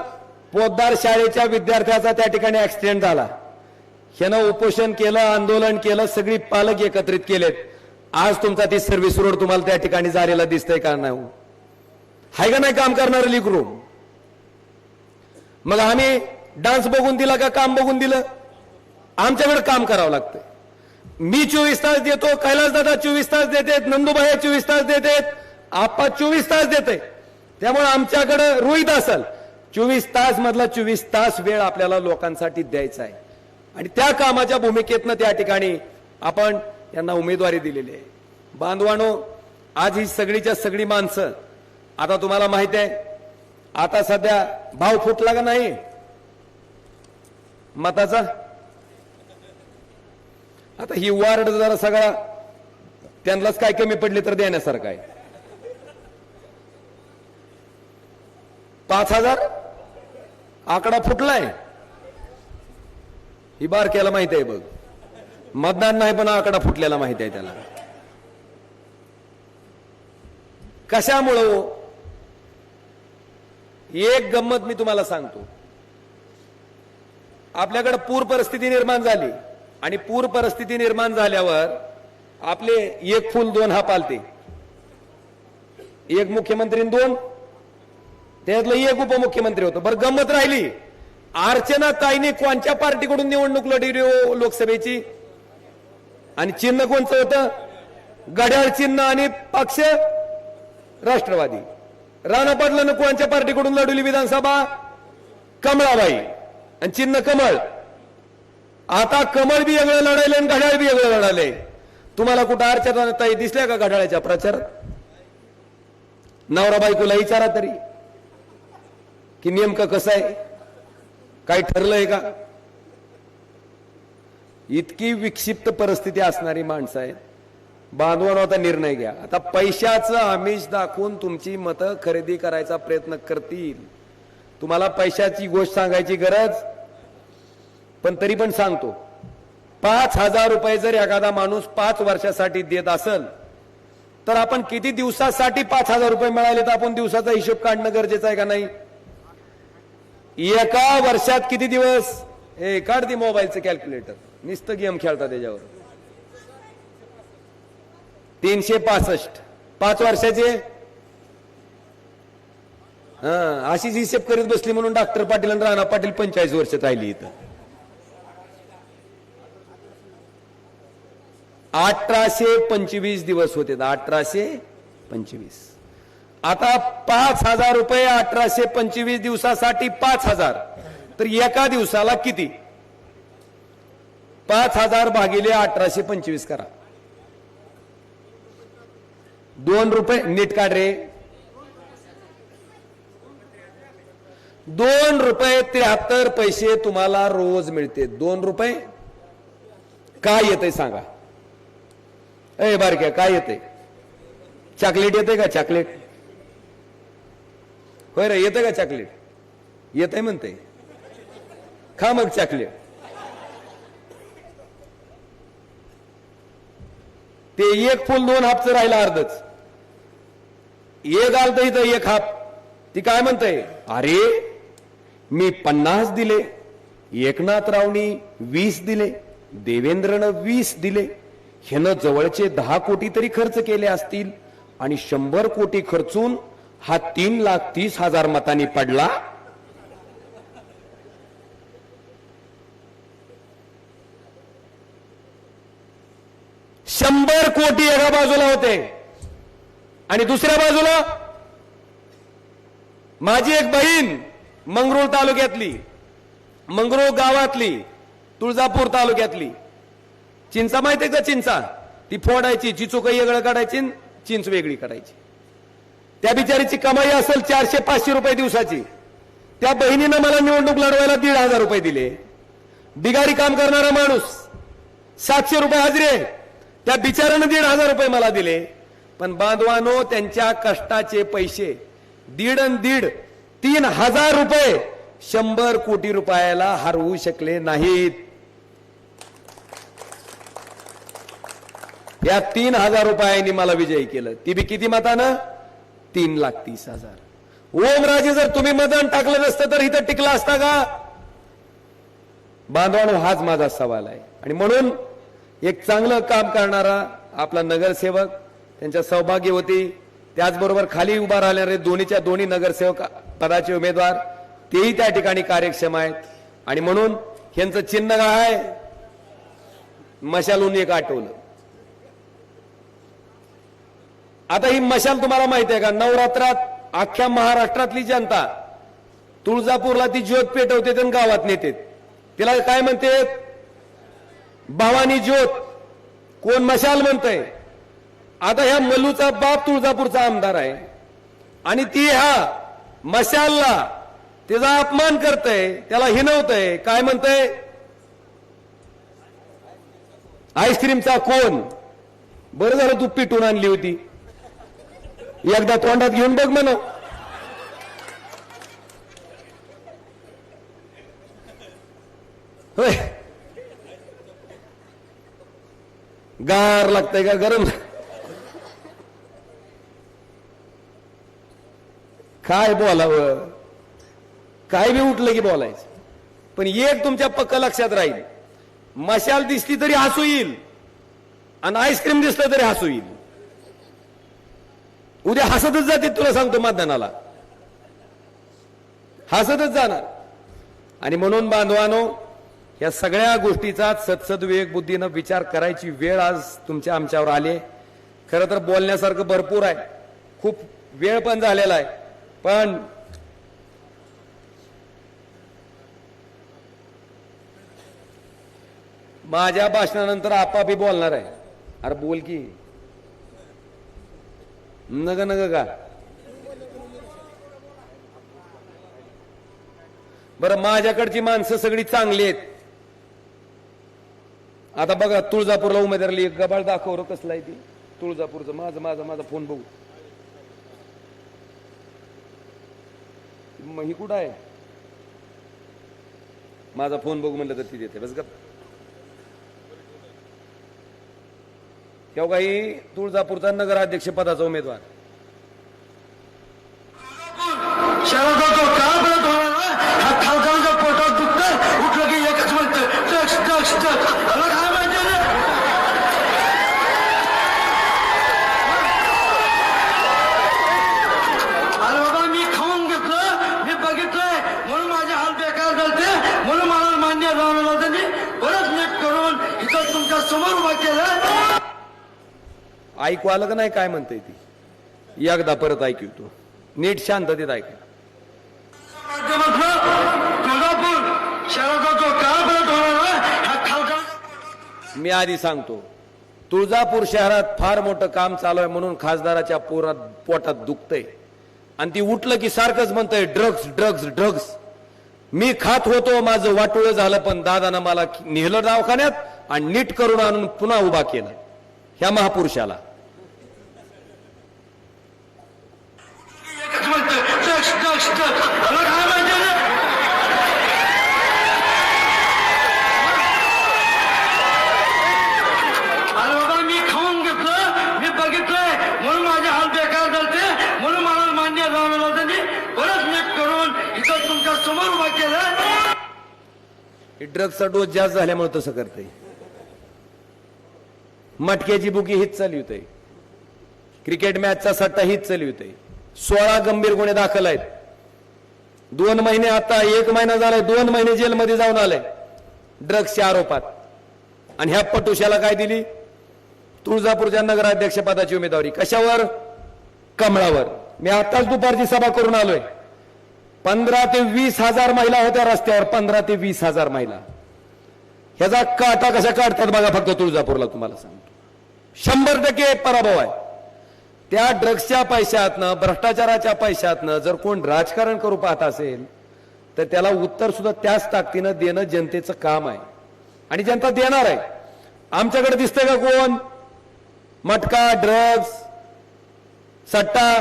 पोद्दार शाळेच्या विद्यार्थ्याचा त्या ठिकाणी ऍक्सिडेंट झाला. ह्यानं उपोषण केलं, आंदोलन केलं, सगळी पालक एकत्रित केलेत. आज तुमचा ती सर्व्हिस रोड तुम्हाला त्या ठिकाणी झालेला दिसतंय का? नाही. हाय का नाही काम करणार लिकरू? मग आम्ही डान्स बघून दिला का काम बघून दिलं? आमच्याकडे काम करावं लागतंय. मी 24 तास देतो, कैलासदादा 24 तास देतात, नंदुबाई 24 तास देतात, आप्पा 24 तास देते. त्यामुळे आमच्याकडे रोहित असेल 24 तास मधला 24 तास वेळ आपल्याला लोकांसाठी द्यायचा आहे. आणि त्या कामाच्या भूमिकेतनं त्या ठिकाणी आपण यांना उमेदवारी दिलेली आहे. बांधवानो, आज ही सगळीच्या सगळी माणसं, आता तुम्हाला माहिती आहे, आता सध्या भाव फुटला का नाही मताचा? आता ही वार्ड जरा सगळा त्यांनाच काय कमी पडले तर देण्यासारखं आहे. 5,000 आकडा फुटलाय. ही बारक्याला माहिती आहे बघ. मतदान नाही पण आकडा फुटलेला माहिती आहे त्याला. कशामुळं? एक गंमत मी तुम्हाला सांगतो. आपल्याकडे पूर परिस्थिती निर्माण झाली आणि पूर परिस्थिती निर्माण झाल्यावर आपले एक फुल दोन हाप आलते. एक मुख्यमंत्री 2, त्यातलं एक उपमुख्यमंत्री होतं. बरं, गंमत राहिली, अर्चना ताईने कोणत्या पार्टीकडून निवडणूक लढवली लोकसभेची? आणि चिन्ह कोणचं होतं? घड्याळ चिन्ह आणि पक्ष राष्ट्रवादी. राणा पाटलांना कोणत्या पार्टीकडून लढवली विधानसभा? कमळाबाई आणि चिन्ह कमळ. आता कमळ बी वेगळं लढायले आणि घड्याळ बी वेगळं लढायले. तुम्हाला कुठं अर्चना ताई दिसल्या का घड्याळाच्या प्रचारात? नवरा बायकोला विचारा तरी की नेमकं कसं आहे, काय ठरलंय का? इतकी विक्षिप्त परिस्थिती असणारी माणसं आहेत. बांधवांनो, आता निर्णय घ्या. आता पैशाचं आमिष दाखवून तुमची मतं खरेदी करायचा प्रयत्न करतील. तुम्हाला पैशाची गोष्ट सांगायची गरज, पण तरी पण सांगतो, 5,000 रुपये जर एखादा माणूस 5 वर्षासाठी देत असेल तर आपण किती दिवसासाठी 5,000 रुपये मिळाले तर आपण दिवसाचा हिशोब काढणं गरजेचं आहे का नाही? एका वर्षात किती दिवस? हे काढ ती मोबाईलचं कॅल्क्युलेटर, नुसतं गेम खेळता त्याच्यावर. 365 5 वर्षाचे. अशीच हिशेब करीत बसली म्हणून डॉक्टर पाटील आणि राणा पाटील 45 वर्ष राहिली इथं. 1825 दिवस होते. 1825. आता 5,000 रुपये 1825 दिवसासाठी 5,000 तर एका दिवसाला किती? 5,000 भागिले 1825 करा. 2 रुपये नीट काढ रे. 2 रुपये 73 पैसे तुम्हाला रोज मिळते. 2 रुपये काय येतंय सांगा? ए बारक्या काय येते? चॉकलेट येते का? चॉकलेट होय रे, येते का चॉकलेट? येते म्हणते. खा मग चॉकलेट. ते एक फुल 2 हापचं राहिलं अर्धच. एक आलत इथं 1 हाप. ती काय म्हणते? अरे मी 50 दिले, एकनाथरावनी 20 दिले, देवेंद्रनं 20 दिले, ह्यानं जवळचे 10 कोटी तरी खर्च केले असतील आणि 100 कोटी खर्चून हा 3,30,000 मतांनी पडला. शंभर कोटी एका बाजूला होते आणि दुसऱ्या बाजूला माझी एक बहीण मंगरुळ तालुक्यातली, मंगरुळ गावातली, तुळजापूर तालुक्यातली. चिंचा माहितीये का? चिंचा ती फोडायची, चिचोक वेगळं काढायची, चिंच वेगळी काढायची. त्या बिचारीची कमाई असेल 400-500 रुपये दिवसाची. त्या बहिणीनं मला निवडणूक लढवायला 1,500 रुपये दिले. बिगारी काम करणारा माणूस 700 रुपये हजरी आहे. त्या बिचारानं 1,500 रुपये मला दिले. पण बांधवानो, त्यांच्या कष्टाचे पैसे 1.5 3,000 रुपये 100 कोटी रुपयाला हरवू शकले नाहीत. या 3,000 रुपयांनी मला विजयी केलं. ती बी किती मतानं? 3,30,000. ओमराजे जर तुम्ही मतदान टाकलं नसतं तर इथं टिकला असता का? बांधवांनो, हाच माझा सवाल आहे. आणि म्हणून एक चांगलं काम करणारा आपला नगरसेवक, त्यांच्या सौभाग्यवती, त्याचबरोबर खाली उभा राहणारे दोन्ही नगरसेवक पदाचे उमेदवार, तेही त्या ठिकाणी कार्यक्षम आहेत. आणि म्हणून यांचं चिन्ह काय आहे? मशालून एक आठवलं. आता ही मशाल तुम्हाला माहिती आहे का? नवरात्रात अख्ख्या महाराष्ट्रातली जनता तुळजापूरला ती ज्योत पेटवते आणि गावात नेते. तिला काय म्हणते? भवानी ज्योत. कोण मशाल म्हणतंय? आता ह्या मल्लूचा बाप तुळजापूरचा आमदार आहे आणि ती ह्या मशालला त्याचा अपमान करतय, त्याला हिनवतय. काय म्हणतंय? आईस्क्रीमचा कोण? बरं झालं तू पिटून आणली होती, एकदा तोंडात घेऊन बघ म्हण. होय, गार लागतंय का गरम? काय बोलावं? काय बी उठलं की बोलायचं. पण एक तुमच्या पक्क लक्षात राहील, मशाल दिसली तरी हसू येईल आणि आईस्क्रीम दिसलं तरी हसू येईल. उद्या हसतच जाते, तुला सांगतो, मतदानाला हसतच जाणार. आणि म्हणून बांधवानो, या सगळ्या गोष्टीचा सदसद्विवेक बुद्धीनं विचार करायची वेळ आज तुमच्या आमच्यावर आली. खरं तर बोलण्यासारखं भरपूर आहे, खूप वेळ पण झालेला आहे. पण माझ्या भाषणानंतर आपापी बोलणार आहे. अरे बोल की. नग नग का? बरं, माझ्याकडची माणसं सगळी चांगली आहेत. आता बघा, तुळजापूरला उमेदवारी एक गबाळ दाखव रे, कसला आहे ती तुळजापूरचं. माझा माझा माझा फोन बघू. मग ही कुठं आहे? माझा फोन बघू म्हणलं तर ती देते. बस गप. किंवा ही तुळजापूरचा नगराध्यक्ष पदाचा उमेदवार. शहराचा जो काळ बरं होणार हा खासदाराच्या पोटात दुखतं उठलं की एकच म्हणतं टक्स टक्स टक्स मला काय माहिती रे. अरे बाबा मी खाऊन घेतलं मी बघितलंय म्हणून माझे हाल बेकार झालते म्हणून मला मान्य झालं त्यांनी परत नीट करून इथं तुमच्या समोर उभा केलं. ऐकू आलं का नाही काय म्हणते ती एकदा परत ऐकू तू नीट शांततेत ऐक. तुळजापूर शहराचा जो काळ बरं होणार हा खासदार. मी आधी सांगतो तुळजापूर शहरात फार मोठं काम चालू आहे म्हणून खासदाराच्या पोटात दुखतंय आणि ती उठलं की सारखंच म्हणतंय ड्रग्स ड्रग्स ड्रग्स. मी खात होतो माझं वाटोळं झालं पण दादानं मला नेहलं दवाखान्यात आणि नीट करून आणून पुन्हा उभा केला ह्या महापुरुषाला. अरे बाबा मी खाऊन घेतलं मी बघितलंय म्हणून माझे हाल बेकार झालते म्हणून मला मान्य झालं त्यांनी परत नीट करून इथं तुमच्या समोर उभा केलं. ड्रग्सचा डोस जास्त झाल्यामुळे तसं करते. मटक्याची बुकी हीच चालू होते. क्रिकेट मॅचचा सट्टा हीच चालू होते. 16 गंभीर गुन्हे दाखल आहेत. 2 महिने आता 1 महिना झालाय 2 महिने जेलमध्ये जाऊन आलाय ड्रग्सच्या आरोपात. आणि ह्या पटुशाला काय दिली तुळजापूरच्या नगराध्यक्ष पदाची उमेदवारी कशावर कमळावर. मी आताच दुपारची सभा करून आलोय. 15 ते 20 हजार महिला होत्या रस्त्यावर 15 ते 20 हजार महिला. ह्याचा काटा कशा काढतात बघा फक्त तुळजापूरला तुम्हाला सांगतो. 100% पराभव आहे. त्या ड्रग्सच्या पैशातनं भ्रष्टाचाराच्या पैशातनं जर कोण राजकारण करू पाहत असेल तर त्याला उत्तर सुद्धा त्याच ताकदीनं देणं जनतेचं काम आहे आणि जनता देणार आहे. आमच्याकडे दिसतंय का कोण मटका ड्रग्स सट्टा.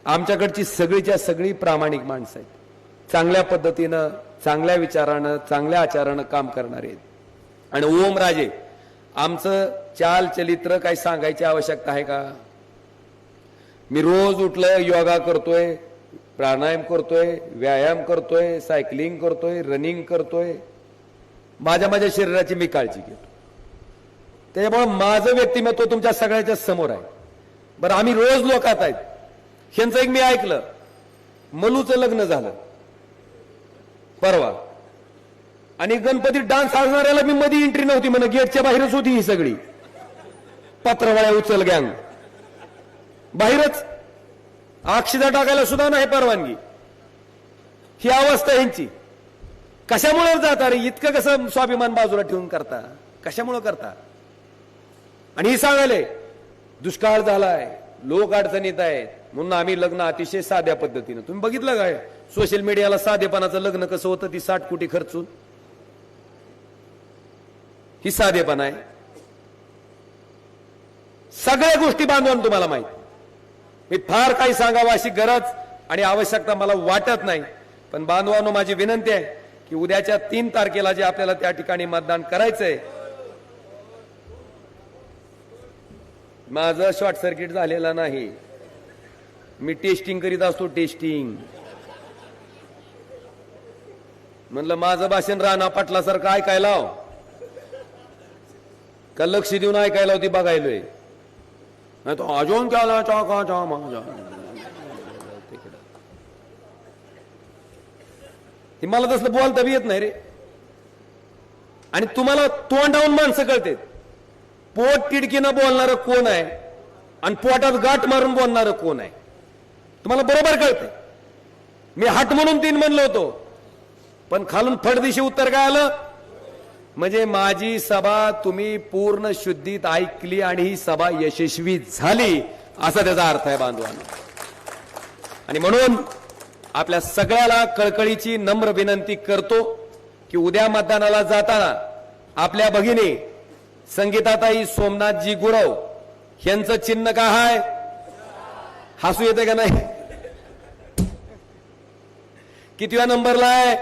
आमच्याकडची सगळीच्या सगळी प्रामाणिक माणसं आहेत. चांगल्या पद्धतीनं चांगल्या विचारानं चांगल्या आचारानं काम करणारे आहेत. आणि ओम राजे आमचं चाल चरित्र काही सांगायची आवश्यकता आहे का. मी रोज उठलं योगा करतोय प्राणायाम करतोय व्यायाम करतोय सायकलिंग करतोय रनिंग करतोय. माझ्या शरीराची मी काळजी घेतो. त्याच्यामुळे माझं व्यक्तिमत्व तुमच्या सगळ्याच्या समोर आहे. बरं आम्ही रोज लोकात आहेत. ह्यांचं एक मी ऐकलं मलूचं लग्न झालं परवा आणि गणपती डान्स असणाऱ्याला मी मध्ये एंट्री नव्हती म्हणा गेटच्या बाहेरच होती ही सगळी पत्रवाळ्या उचल गँग बाहेरच. अक्षता टाकायला सुद्धा नाही परवानगी. ही अवस्था यांची. कशामुळे जाता रे इतकं कसं स्वाभिमान बाजूला ठेवून करता कशामुळे करता. आणि ही सांगायले दुष्काळ झालाय लोक अडचणीत आहेत म्हणून आम्ही लग्न अतिशय साध्या पद्धतीनं. तुम्ही बघितलं काय सोशल मीडियाला साधेपणाचं लग्न कसं होतं ती 60 कोटी खर्चून. ही साधेपणा आहे. सगळ्या गोष्टी बांधून तुम्हाला माहिती. मी फार काही सांगावं अशी गरज आणि आवश्यकता मला वाटत नाही. पण बांधवांनो माझी विनंती आहे की उद्याच्या 3 तारखेला जे आपल्याला त्या ठिकाणी मतदान करायचंय माझं शॉर्ट सर्किट झालेलं नाही. मी टेस्टिंग करीत असतो टेस्टिंग. म्हणलं माझं भाषण राणा पाटलासारखं ऐकायला लाव का लक्ष देऊन ऐकायला होती बघायलोय नाही तो अजून केला चाका चा माझा तिकडं. ती मला तसलं बोलता बी येत नाही रे. आणि तुम्हाला तोंडावून माणसं कळते. पोट तिडकीनं बोलणारं कोण आहे आणि पोटात गाठ मारून बोलणारं कोण आहे तुम्हाला बरोबर कळतंय. मी हट म्हणून 3 म्हणलो होतो पण खालून फडदिशी उत्तर काय आलं म्हणजे माझी सभा तुम्ही पूर्ण शुद्धीत ऐकली आणि ही सभा यशस्वी झाली असा त्याचा अर्थ आहे बांधवांनो. आणि म्हणून आपल्या सगळ्याला कळकळीची नम्र विनंती करतो की उद्या मतदानाला जाताना आपल्या भगिनी संगीताताई सोमनाथजी गुरव यांचं चिन्ह काय आहे. हसू येते का नाही. कितव्या नंबरला आहे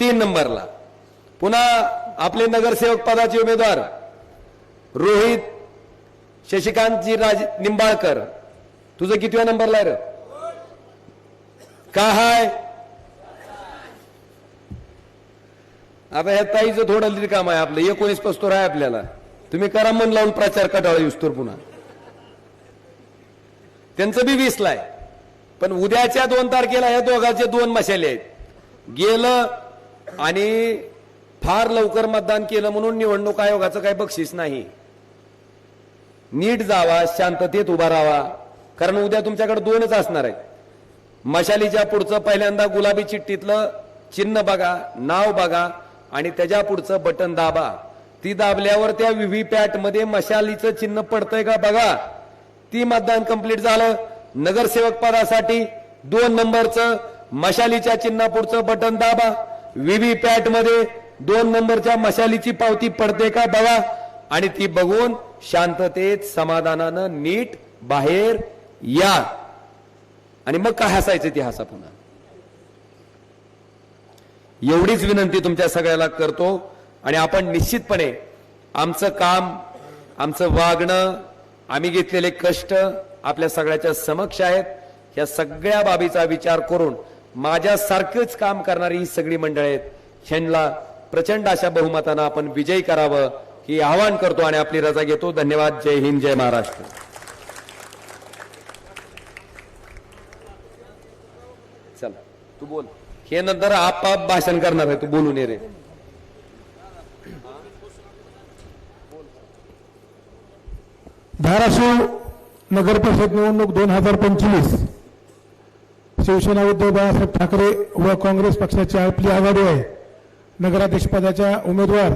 3 नंबरला. पुन्हा आपले नगरसेवक पदाचे उमेदवार रोहित शशिकांतजी निंबाळकर, तुझं कितव्या नंबरला आहे रे? का हाय? आता ह्या ताईचं थोडं लिहिलं काम आहे आपलं. 19-25 आहे आपल्याला. तुम्ही करा मन लावून प्रचार कटाळा युस्तोर पुन्हा. त्यांचं बी 20ला आहे. पण उद्याच्या 2 तारखेला ह्या दोघांचे 2 मशाले आहेत. गेलं आणि फार लवकर मतदान केलं म्हणून निवडणूक आयोगाचं काही बक्षीस नाही. नीट जावा, शांततेत उभा राहावा, कारण उद्या तुमच्याकडे 2च असणार आहे. मशालीच्या पुढचं पहिल्यांदा गुलाबी चिठ्ठीतलं चिन्ह बघा, नाव बघा आणि त्याच्या पुढचं बटन दाबा. ती दाबल्यावर त्या व्हीव्हीपॅट मध्ये मशालीचं चिन्ह पडतंय का बघा. ती मतदान कंप्लीट झालं. नगरसेवक पदासाठी 2 नंबरचं मशालीच्या चिन्हा पुढचं बटन दाबा. व्हीव्हीपॅट मध्ये 2 नंबरच्या मशालीची पावती पडते का बघा आणि ती बघून शांततेत समाधानानं नीट बाहेर या. आणि मग काय हसायचं ते हसा पुन्हा. एवढीच विनंती तुमच्या सगळ्याला करतो. आणि आपण निश्चितपणे आमचं काम, आमचं वागणं, आम्ही घेतलेले कष्ट आपल्या सगळ्याच्या समक्ष आहेत. या सगळ्या बाबीचा विचार करून माझ्यासारखंच काम करणारी ही सगळी मंडळी आहेत. ह्यांना प्रचंड अशा बहुमतानं आपण विजयी करावं ही आवाहन करतो आणि आपली रजा घेतो. धन्यवाद. जय हिंद, जय महाराष्ट्र. चल तू बोल. हे नंतर आप भाषण करणार आहे, तू बोलून ये रे. धाराशिव नगर परिषद निवडणूक 2025 शिवसेना उद्धव बाळासाहेब ठाकरे व काँग्रेस पक्षाची आपली आघाडी आहे. नगराध्यक्षपदाच्या उमेदवार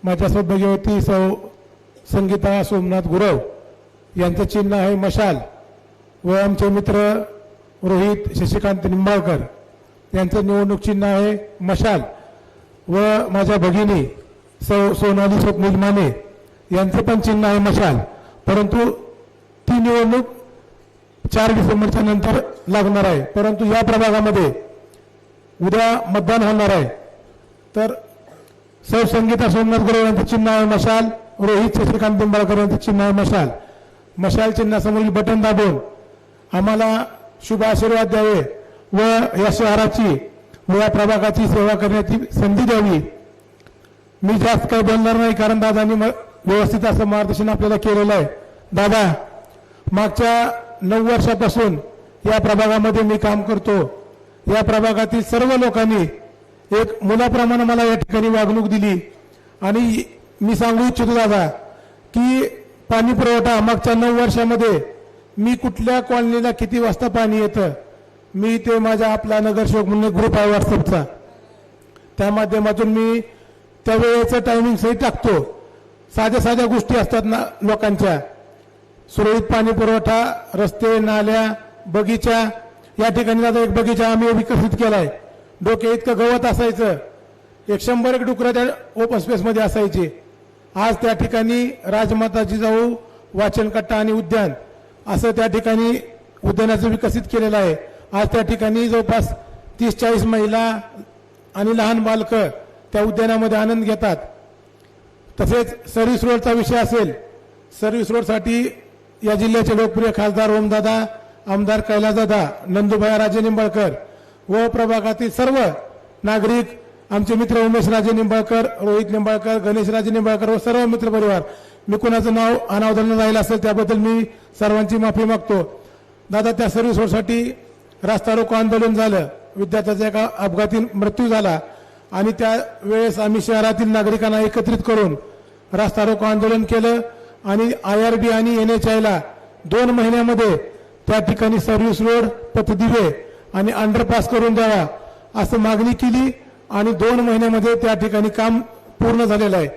माझ्या सौभाग्यवती सौ संगीता सोमनाथ गुरव यांचं चिन्ह आहे मशाल व आमचे मित्र रोहित शशिकांत निंबाळकर यांचं निवडणूक चिन्ह आहे मशाल व माझ्या भगिनी सौ सोनाली स्वप्नील माने यांचं पण चिन्ह आहे मशाल. परंतु ती निवडणूक 4 डिसेंबरच्या नंतर लागणार आहे. परंतु या प्रभागामध्ये उद्या मतदान होणार आहे. तर सौ संगीता सोमनाथ गुरव यांचं चिन्ह आहे मशाल, रोहित शशिकांत निंबाळकर यांचं चिन्ह आहे मशाल. मशाल चिन्हासमोरील बटन दाबून आम्हाला शुभ आशीर्वाद द्यावे व या शहराची व या प्रभागाची सेवा करण्याची संधी द्यावी. मी जास्त काही बोलणार नाही, कारण दादांनी व्यवस्थित असं मार्गदर्शन आपल्याला केलेलं आहे. दादा, मागच्या 9 वर्षापासून या प्रभागामध्ये मी काम करतो. या प्रभागातील सर्व लोकांनी एक मुलाप्रमाणे मला या ठिकाणी वागणूक दिली. आणि मी सांगू इच्छितो दादा की पाणी पुरवठा मागच्या 9 वर्षामध्ये मी कुठल्या कॉलनीला किती वाजता पाणी येतं, मी ते माझा आपला नगरसेवक म्हणून ग्रुप आहे व्हॉट्सअपचा, त्या माध्यमातून मी त्या वेळेचं टायमिंग सही टाकतो. साध्या साध्या गोष्टी असतात ना लोकांच्या, सुरळीत पाणी पुरवठा, रस्ते, नाल्या, बगीचा. या ठिकाणी आता एक बगीचा आम्ही विकसित केलाय. डोके इतकं गवत असायचं, 100 डुकरं त्या ओपन स्पेसमध्ये असायची. आज त्या ठिकाणी राजमाता जिजाऊ वाचन कट्टा आणि उद्यान असं त्या ठिकाणी उद्यानाचं विकसित केलेलं आहे. आज त्या ठिकाणी जवळपास 30-40 महिला आणि लहान बालकं त्या उद्यानामध्ये आनंद घेतात. तसेच सर्व्हिस रोडचा विषय असेल, सर्व्हिस रोडसाठी या जिल्ह्याचे लोकप्रिय खासदार ओमदादा, आमदार कैलासदादा, नंदुभाई राजे निंबाळकर व प्रभागातील सर्व नागरिक, आमचे मित्र उमेश राजे निंबाळकर, रोहित निंबाळकर, गणेश राजे निंबाळकर व सर्व मित्र परिवार, मी कुणाचं नाव अनावधान राहिलं असेल त्याबद्दल मी सर्वांची माफी मागतो. दादा, त्या सर्व्हिस रोडसाठी रास्ता रोको आंदोलन झालं, विद्यार्थ्याचा एका अपघाती मृत्यू झाला आणि त्यावेळेस आम्ही शहरातील नागरिकांना एकत्रित करून रास्ता रोको आंदोलन केलं आणि IRB आणि NHIला 2 महिन्यामध्ये त्या ठिकाणी सर्व्हिस रोड, पथदिवे आणि अंडरपास करून द्यावा असं मागणी केली आणि 2 महिन्यामध्ये त्या ठिकाणी काम पूर्ण झालेलं आहे.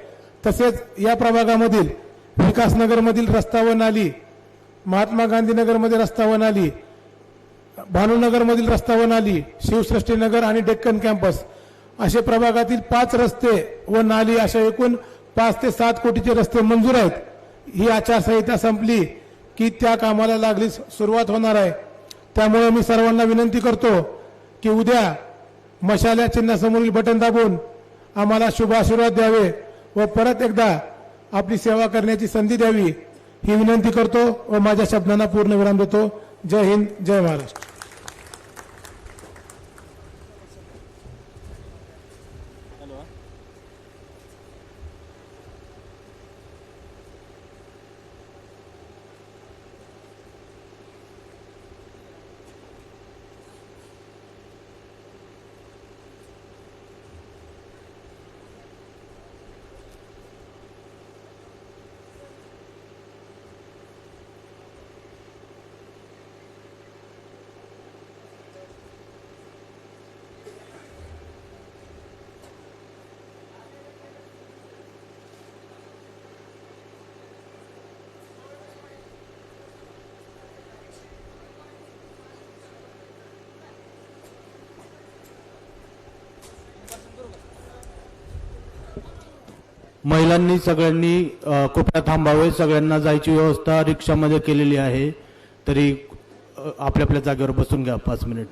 तसेच या प्रभागामधील विकासनगरमधील रस्ता व नाली, महात्मा गांधी नगरमध्ये रस्ता व नाली, भानुनगरमधील रस्ता व नाली, शिवसृष्टी नगर आणि डेक्कन कॅम्पस असे प्रभागातील 5 रस्ते व नाली अशा एकूण 5 ते 7 कोटीचे रस्ते मंजूर आहेत. ही आचारसंहिता संपली की त्या कामाला लागली सुरुवात होणार आहे. त्यामुळे मी सर्वांना विनंती करतो की उद्या मशाल या चिन्हासमोरील बटन दाबून आम्हाला शुभ आशीर्वाद द्यावे व परत एकदा आपली सेवा करण्याची संधी द्यावी ही विनंती करतो व माझ्या शब्दांना पूर्णविराम देतो. जय हिंद, जय महाराष्ट्र. महिलांनी सगळ्यांनी कोपऱ्यात थांबावे. सगळ्यांना जायची व्यवस्था रिक्षामध्ये केलेली आहे. तरी आपल्या आपल्या जागेवर बसून घ्या 5 मिनिट.